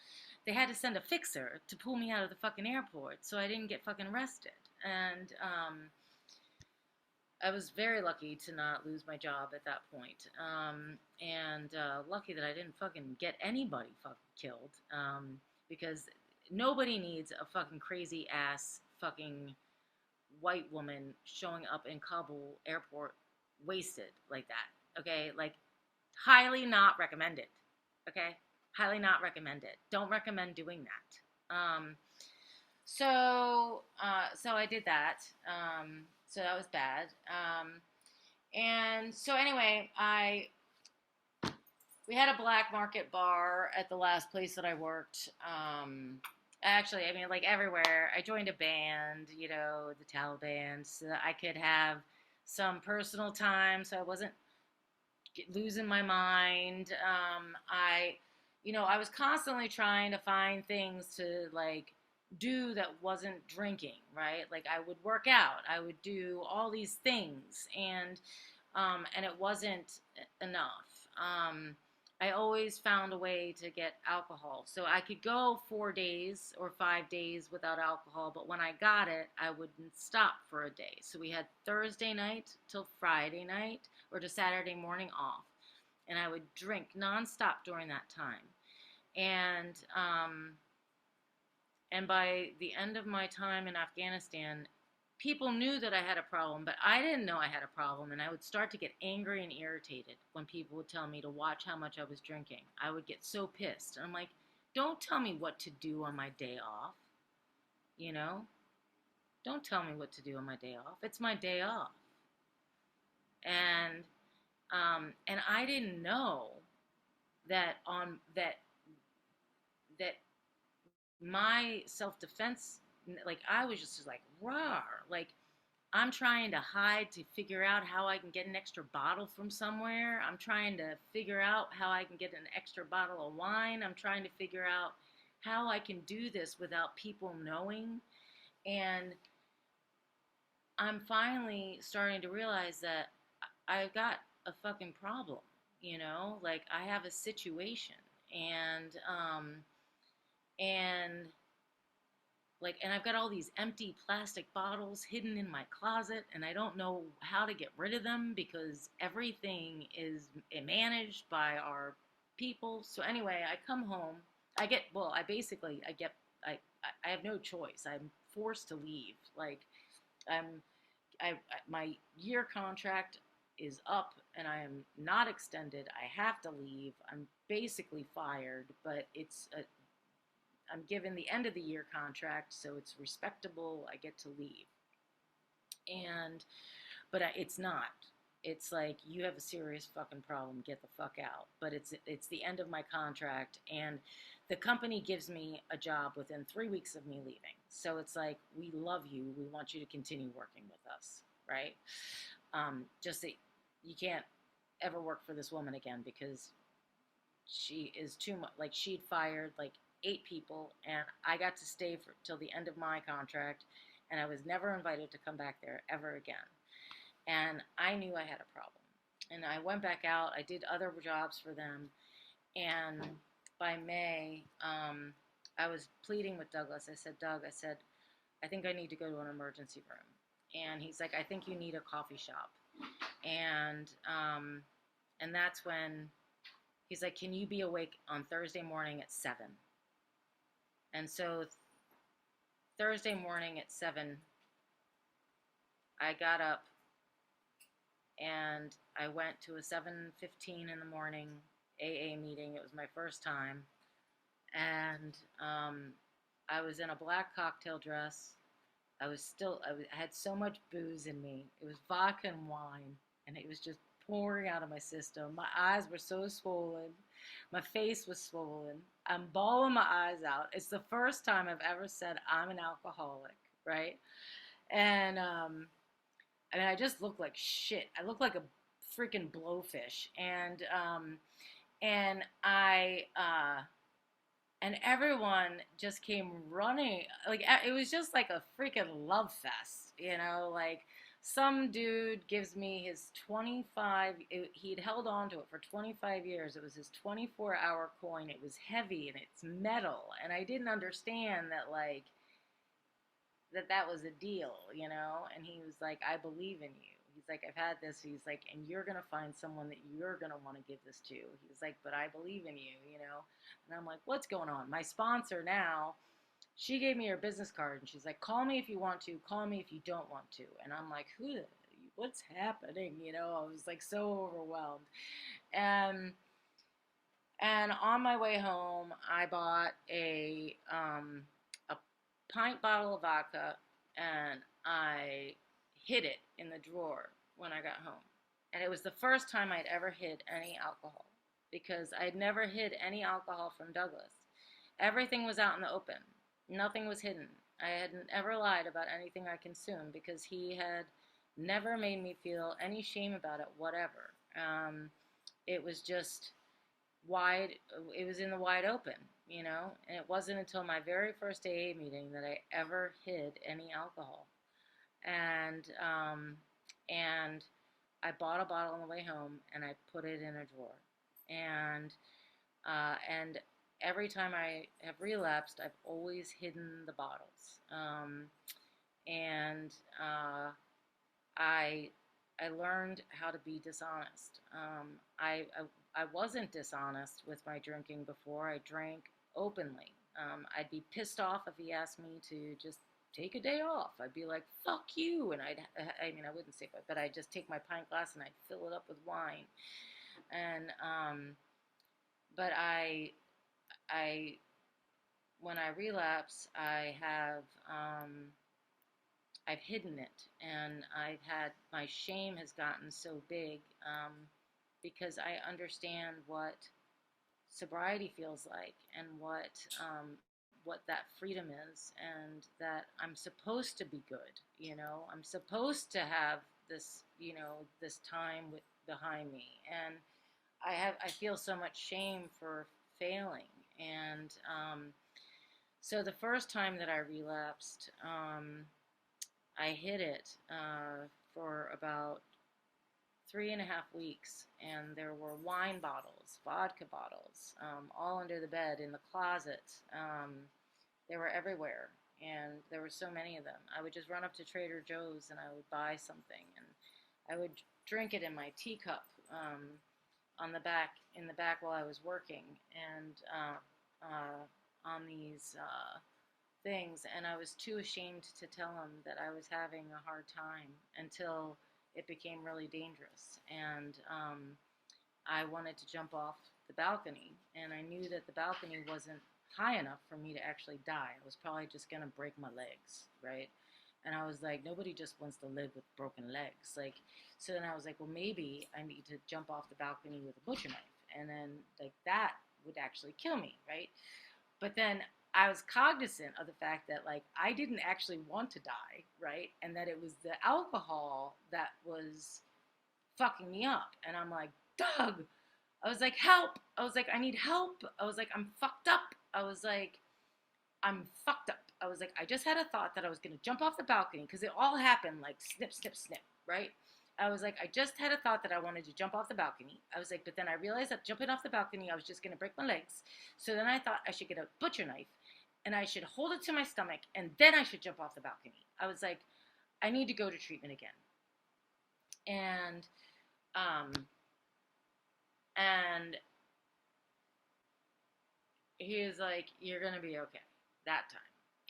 They had to send a fixer to pull me out of the fucking airport so I didn't get fucking arrested. And, I was very lucky to not lose my job at that point. And lucky that I didn't fucking get anybody fucking killed. Because nobody needs a fucking crazy ass fucking white woman showing up in Kabul airport wasted like that. Okay? Like, highly not recommended. Okay? Highly not recommended. Don't recommend doing that. So I did that. So that was bad. And so anyway, we had a black market bar at the last place that I worked. Actually, I mean, like everywhere. I joined a band, you know, the Taliban, so that I could have some personal time, so I wasn't losing my mind. I was constantly trying to find things to like do that wasn't drinking, right? Like I would work out, I would do all these things, and it wasn't enough. I always found a way to get alcohol. So I could go 4 days or 5 days without alcohol, but when I got it, I wouldn't stop for a day. So we had Thursday night till Friday night or to Saturday morning off. And I would drink nonstop during that time. And and by the end of my time in Afghanistan, people knew that I had a problem, but I didn't know I had a problem. And I would start to get angry and irritated when people would tell me to watch how much I was drinking. I would get so pissed. And I'm like, don't tell me what to do on my day off. You know, don't tell me what to do on my day off. It's my day off. And and I didn't know that on that my self defense, like I was just like raw, like I'm trying to hide to figure out how I can get an extra bottle from somewhere. I'm trying to figure out how I can get an extra bottle of wine. I'm trying to figure out how I can do this without people knowing. And I'm finally starting to realize that I've got a fucking problem, like I have a situation. And like, and I've got all these empty plastic bottles hidden in my closet, and I don't know how to get rid of them because everything is managed by our people. So anyway, I come home. I get well. I basically I get I have no choice. I'm forced to leave. Like I'm my year contract is up and I am not extended. I have to leave. I'm basically fired, but I'm given the end of the year contract, so it's respectable. I get to leave. And but it's not. It's like you have a serious fucking problem. Get the fuck out. But it's the end of my contract, and the company gives me a job within 3 weeks of me leaving. So it's like we love you. We want you to continue working with us, right? Just that you can't ever work for this woman again because she is too much. Like she'd fired like 8 people, and I got to stay for till the end of my contract, and I was never invited to come back there ever again. And I knew I had a problem, and I went back out. I did other jobs for them, and by May, I was pleading with Douglas. I said, Doug, I said, I think I need to go to an emergency room. And he's like, I think you need a coffee shop. And and that's when he's like, can you be awake on Thursday morning at 7? And so Thursday morning at 7, I got up and I went to a 7:15 in the morning AA meeting. It was my first time, and I was in a black cocktail dress. I had so much booze in me. It was vodka and wine, and it was just pouring out of my system. My eyes were so swollen. My face was swollen. I'm bawling my eyes out. It's the first time I've ever said I'm an alcoholic, right? And I mean, I just look like shit. I look like a freaking blowfish, and and everyone just came running. Like it was just like a freaking love fest, Like some dude gives me his 25. He'd held on to it for 25 years. It was his 24-hour coin. It was heavy and it's metal, and I didn't understand that that was a deal. And he was like, I believe in you. He's like, I've had this. He's like, and you're going to find someone that you're going to want to give this to. He's like, but I believe in you. And I'm like, what's going on? My sponsor now, she gave me her business card and she's like, call me if you want to, call me if you don't want to. And I'm like, what's happening? I was like so overwhelmed. And and on my way home, I bought a pint bottle of vodka, and I hid it in the drawer when I got home. And it was the first time I'd ever hid any alcohol because I'd never hid any alcohol from Douglas. Everything was out in the open. Nothing was hidden. I hadn't ever lied about anything I consumed because he had never made me feel any shame about it, whatever. It was just wide, it was in the wide open. And it wasn't until my very first AA meeting that I ever hid any alcohol. And I bought a bottle on the way home and I put it in a drawer. And every time I have relapsed, I've always hidden the bottles. And I I learned how to be dishonest. I wasn't dishonest with my drinking before. I drank openly. I'd be pissed off if he asked me to just take a day off. I'd be like, "Fuck you," and I mean, I wouldn't say, but I'd just take my pint glass and I'd fill it up with wine. And but I when I relapse, I've hidden it, and I've had my shame has gotten so big, because I understand what sobriety feels like, and what that freedom is, and that I'm supposed to be good. I'm supposed to have this time behind me, and I feel so much shame for failing. And so the first time that I relapsed, I hid it for about 3.5 weeks, and there were wine bottles, vodka bottles, all under the bed, in the closet. They were everywhere, and there were so many of them. I would just run up to Trader Joe's and I would buy something, and I would drink it in my teacup, in the back while I was working, and on these things, and I was too ashamed to tell him that I was having a hard time until it became really dangerous. And I wanted to jump off the balcony, and I knew that the balcony wasn't high enough for me to actually die. I was probably just going to break my legs, right? And I was like, nobody just wants to live with broken legs. Like, so then I was like, well, maybe I need to jump off the balcony with a butcher knife. And then, like, that would actually kill me, right? But then I was cognizant of the fact that, like, I didn't actually want to die, right? And that it was the alcohol that was fucking me up. And I'm like, Doug, I was like, help. I was like, I need help. I was like, I'm fucked up. I was like, I'm fucked up. I was like, I just had a thought that I was going to jump off the balcony, because it all happened like snip, snip, snip, right? I was like, I just had a thought that I wanted to jump off the balcony. I was like, but then I realized that jumping off the balcony, I was just going to break my legs. So then I thought I should get a butcher knife and I should hold it to my stomach, and then I should jump off the balcony. I was like, I need to go to treatment again. And, um, and he was like, you're going to be okay that time.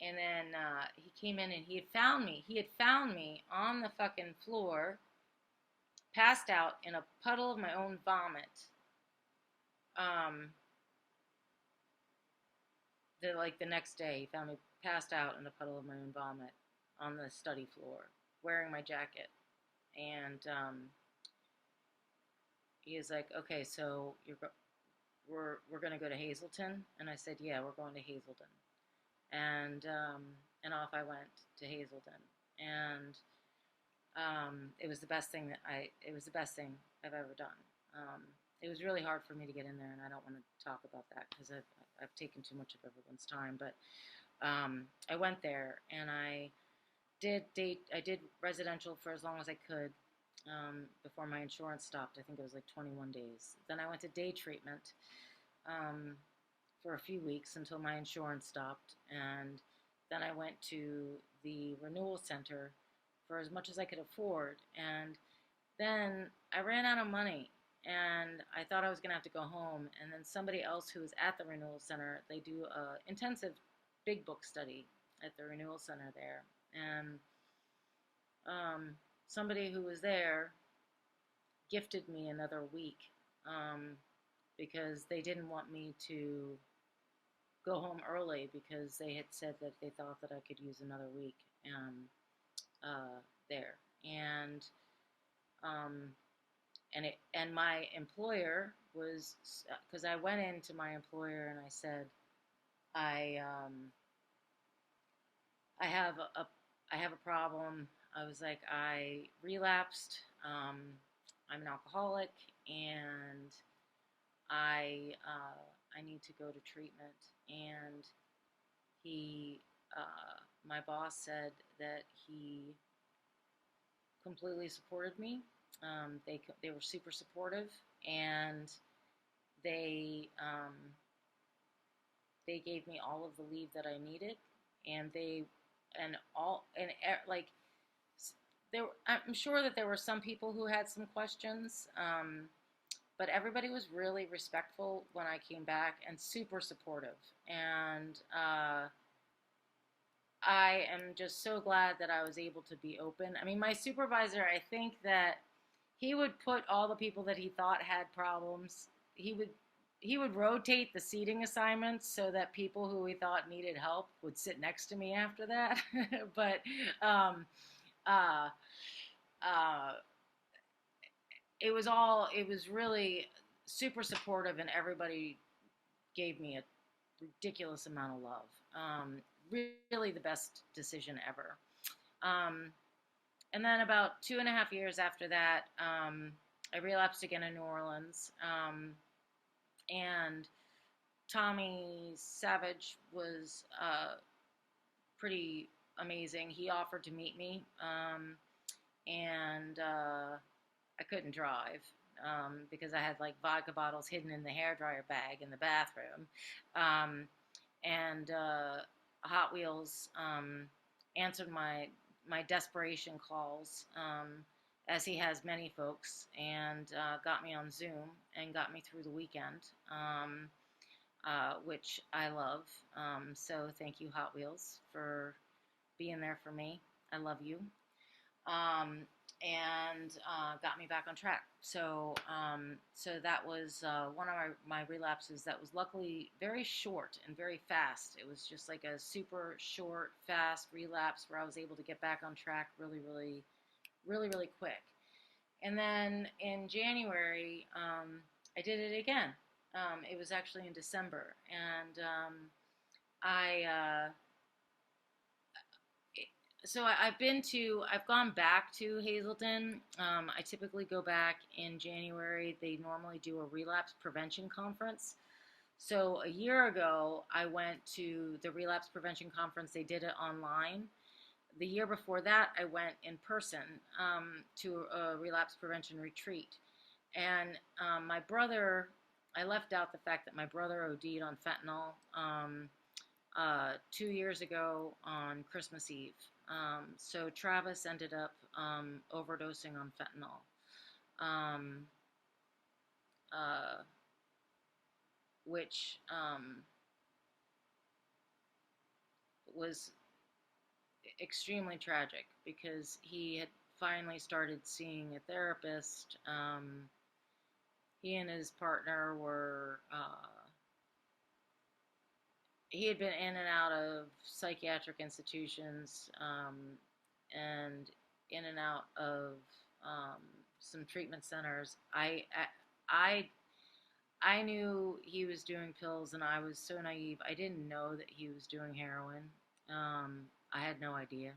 And then he came in and he had found me. He had found me on the fucking floor, passed out in a puddle of my own vomit. Um, the next day, he found me passed out in a puddle of my own vomit on the study floor, wearing my jacket. And he was like, "Okay, so we're gonna go to Hazleton," and I said, "Yeah, we're going to Hazleton." And off I went to Hazleton, and it was the best thing I've ever done. It was really hard for me to get in there, and I don't want to talk about that because I've taken too much of everyone's time. But I went there, and I did residential for as long as I could, before my insurance stopped. I think it was like 21 days. Then I went to day treatment, for a few weeks until my insurance stopped, and then I went to the renewal center for as much as I could afford, and then I ran out of money, and I thought I was going to have to go home. And then somebody else who was at the renewal center, they do a intensive big book study at the renewal center there, and somebody who was there gifted me another week, because they didn't want me to go home early, because they had said that they thought that I could use another week, there. And um, and my employer was, because I went into my employer and I said, I I have I have a problem. I was like, I relapsed. I'm an alcoholic, and I need to go to treatment. And he, my boss said that he completely supported me. They were super supportive, and They they gave me all of the leave that I needed, and like there. I'm sure that there were some people who had some questions, but everybody was really respectful when I came back and super supportive. And I am just so glad that I was able to be open. I mean, my supervisor, I think that he would put all the people that he thought had problems. He would rotate the seating assignments so that people who he thought needed help would sit next to me after that. But um, uh, uh, it was really super supportive, and everybody gave me a ridiculous amount of love. Really the best decision ever. Um, and then about 2.5 years after that, I relapsed again in New Orleans. And Tommy Savage was pretty amazing. He offered to meet me, and I couldn't drive because I had like vodka bottles hidden in the hairdryer bag in the bathroom. Um, and Hot Wheels answered my desperation calls, as he has many folks, and got me on Zoom and got me through the weekend, which I love. So thank you, Hot Wheels, for being there for me. I love you. Um, and got me back on track. So that was one of my relapses that was luckily very short and very fast. It was just like a super short, fast relapse where I was able to get back on track really, really, really, really quick. And then in January, I did it again. It was actually in December, and I I've gone back to Hazelden. I typically go back in January. They normally do a relapse prevention conference. So a year ago, I went to the relapse prevention conference. They did it online. The year before that, I went in person to a relapse prevention retreat. And my brother, I left out the fact that my brother OD'd on fentanyl 2 years ago on Christmas Eve. So Travis ended up overdosing on fentanyl, um, uh, which was extremely tragic because he had finally started seeing a therapist. He and his partner were, he had been in and out of psychiatric institutions, and in and out of um, some treatment centers. I I knew he was doing pills, and I was so naive. I didn't know that he was doing heroin. I had no idea.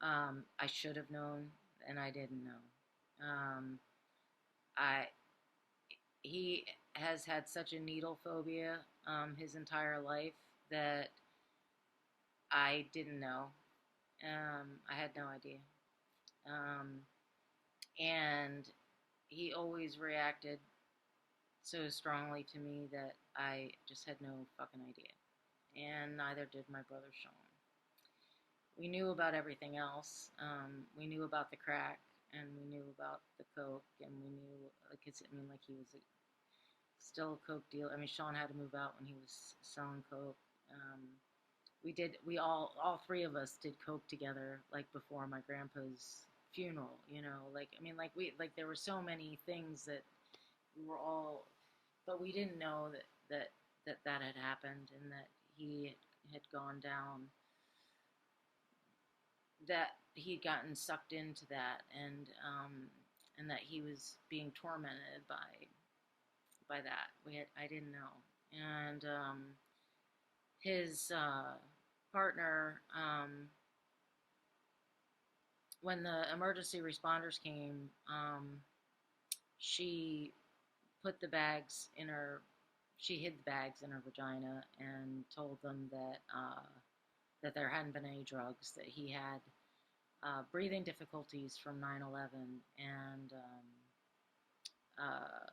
I should have known, and I didn't know. I He has had such a needle phobia his entire life that I didn't know. I had no idea. Um, and he always reacted so strongly to me that I just had no fucking idea. And neither did my brother Sean. We knew about everything else. We knew about the crack, and we knew about the coke, and we knew, like, I mean, like, he was still a coke dealer. I mean, Sean had to move out when he was selling coke. Um, we all three of us did coke together, like, before my grandpa's funeral, like, I mean, like, there were so many things that we were all, but we didn't know that had happened, and that he had gone down, that he'd gotten sucked into that, and that he was being tormented by that. I didn't know. And his partner, when the emergency responders came, she put the bags in her. She hid the bags in her vagina and told them that there hadn't been any drugs, that he had breathing difficulties from 9/11, and uh,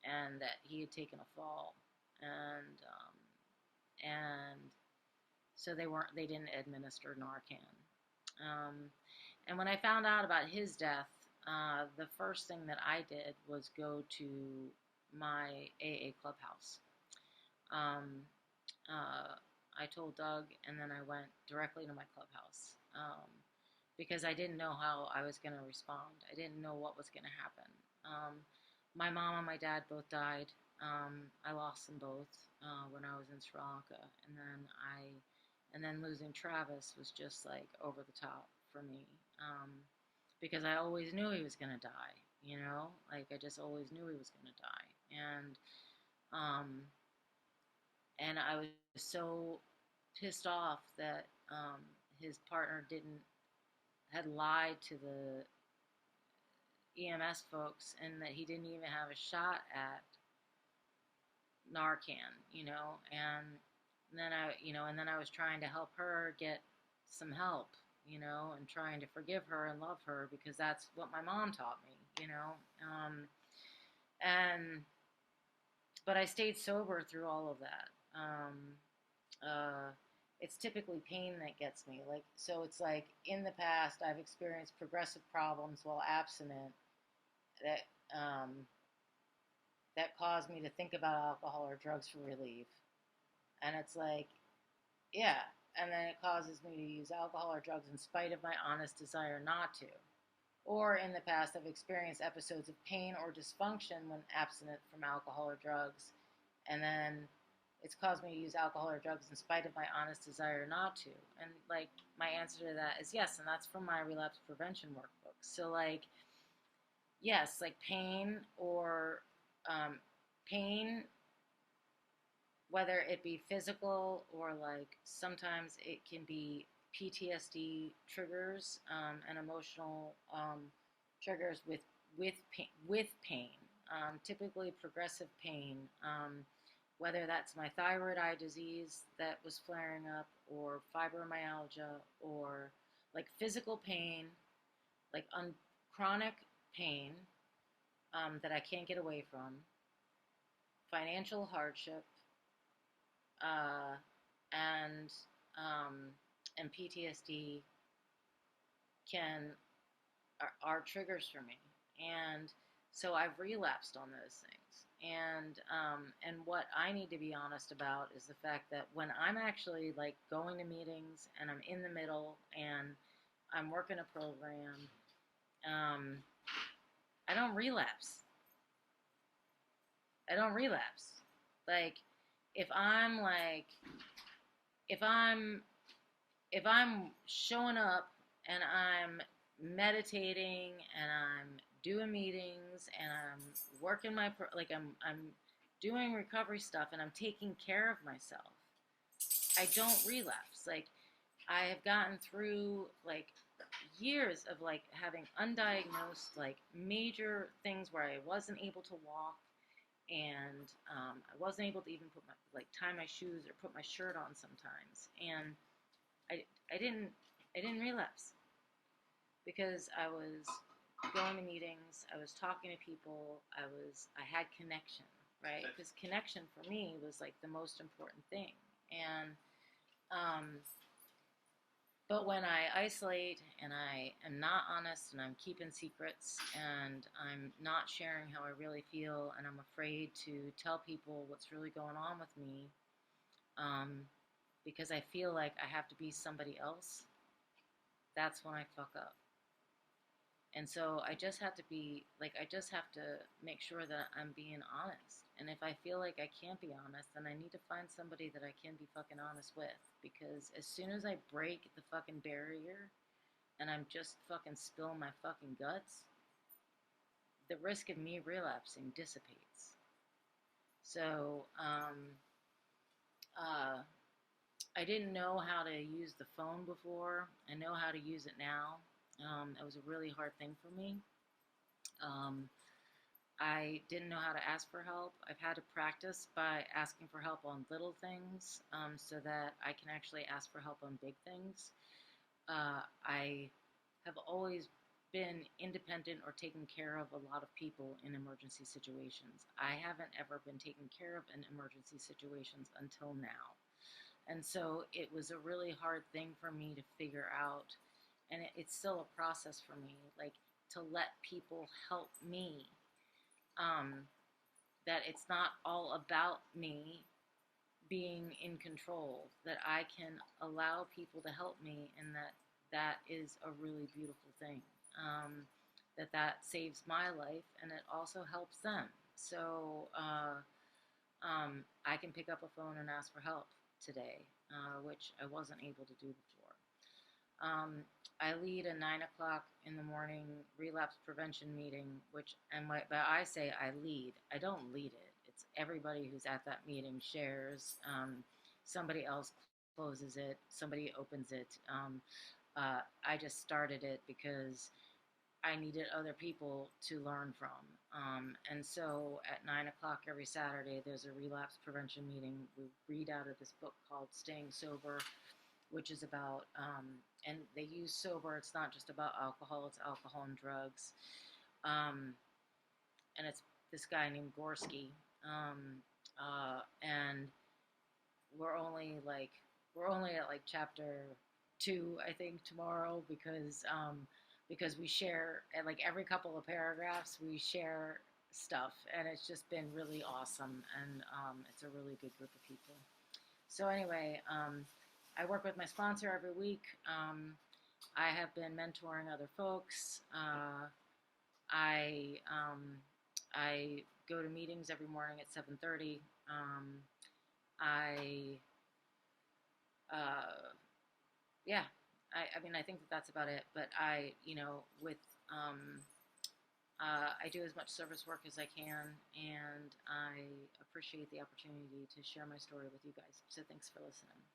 and that he had taken a fall, and so they didn't administer Narcan. Um, and when I found out about his death, the first thing that I did was go to my AA clubhouse. Um, I told Doug, and then I went directly to my clubhouse because I didn't know how I was going to respond. I didn't know what was going to happen. My mom and my dad both died. I lost them both when I was in Sri Lanka, and then losing Travis was just like over the top for me because I always knew he was gonna die. Like I just always knew he was gonna die, um, and I was so pissed off that his partner didn't had lied to the EMS folks and that he didn't even have a shot at Narcan, and then I was trying to help her get some help, and trying to forgive her and love her because that's what my mom taught me, and but I stayed sober through all of that. It's typically pain that gets me. Like, so it's like in the past I've experienced progressive problems while abstinent that um, that caused me to think about alcohol or drugs for relief. And it's like, yeah. And then it causes me to use alcohol or drugs in spite of my honest desire not to. Or in the past, I've experienced episodes of pain or dysfunction when abstinent from alcohol or drugs. And then it's caused me to use alcohol or drugs in spite of my honest desire not to. And like, my answer to that is yes. And that's from my relapse prevention workbook. So, like, yes, like pain, whether it be physical or like sometimes it can be PTSD triggers and emotional triggers with pain, typically progressive pain, whether that's my thyroid eye disease that was flaring up, or fibromyalgia, or like physical pain, like chronic pain that I can't get away from, financial hardship, uh, and and PTSD can are triggers for me, and so I've relapsed on those things. And what I need to be honest about is the fact that when I'm actually like going to meetings and I'm in the middle and I'm working a program, um, I don't relapse. I don't relapse. Like if I'm like if I'm if I'm showing up and I'm meditating and I'm doing meetings and I'm working like I'm doing recovery stuff and I'm taking care of myself, I don't relapse. Like I have gotten through like years of like having undiagnosed like major things where I wasn't able to walk, and I wasn't able to even tie my shoes or put my shirt on sometimes, and I I didn't I didn't relapse because I was going to meetings, I was talking to people, I had connection, right? Because connection for me was like the most important thing, and um, but when I isolate and I am not honest and I'm keeping secrets and I'm not sharing how I really feel and I'm afraid to tell people what's really going on with me, um, because I feel like I have to be somebody else, that's when I fuck up. And so I just have to make sure that I'm being honest. And if I feel like I can't be honest, then I need to find somebody that I can be fucking honest with. Because as soon as I break the fucking barrier and I'm just fucking spilling my fucking guts, the risk of me relapsing dissipates. So, uh, I didn't know how to use the phone before. I know how to use it now. It was a really hard thing for me. Um, I didn't know how to ask for help. I've had to practice by asking for help on little things so that I can actually ask for help on big things. I have always been independent or taken care of a lot of people in emergency situations. I haven't ever been taken care of in emergency situations until now. And so it was a really hard thing for me to figure out. And it's still a process for me, like to let people help me. Um, that it's not all about me being in control, that I can allow people to help me, and that is a really beautiful thing. That saves my life and it also helps them. So I can pick up a phone and ask for help today, which I wasn't able to do before. I lead a 9 o'clock in the morning relapse prevention meeting, but I say I lead. I don't lead it. It's everybody who's at that meeting shares. Somebody else closes it. Somebody opens it. I just started it because I needed other people to learn from. And so at 9 o'clock every Saturday, there's a relapse prevention meeting. We read out of this book called Staying Sober, which is about, and they use sober, it's not just about alcohol, it's alcohol and drugs. And it's this guy named Gorski. And we're only at like chapter 2, I think, tomorrow, because we share, and like every couple of paragraphs, we share stuff, and it's just been really awesome, and it's a really good group of people. So anyway, I work with my sponsor every week. I have been mentoring other folks. I go to meetings every morning at 7:30. I yeah. I mean, I think that's about it. But I do as much service work as I can, and I appreciate the opportunity to share my story with you guys. So thanks for listening.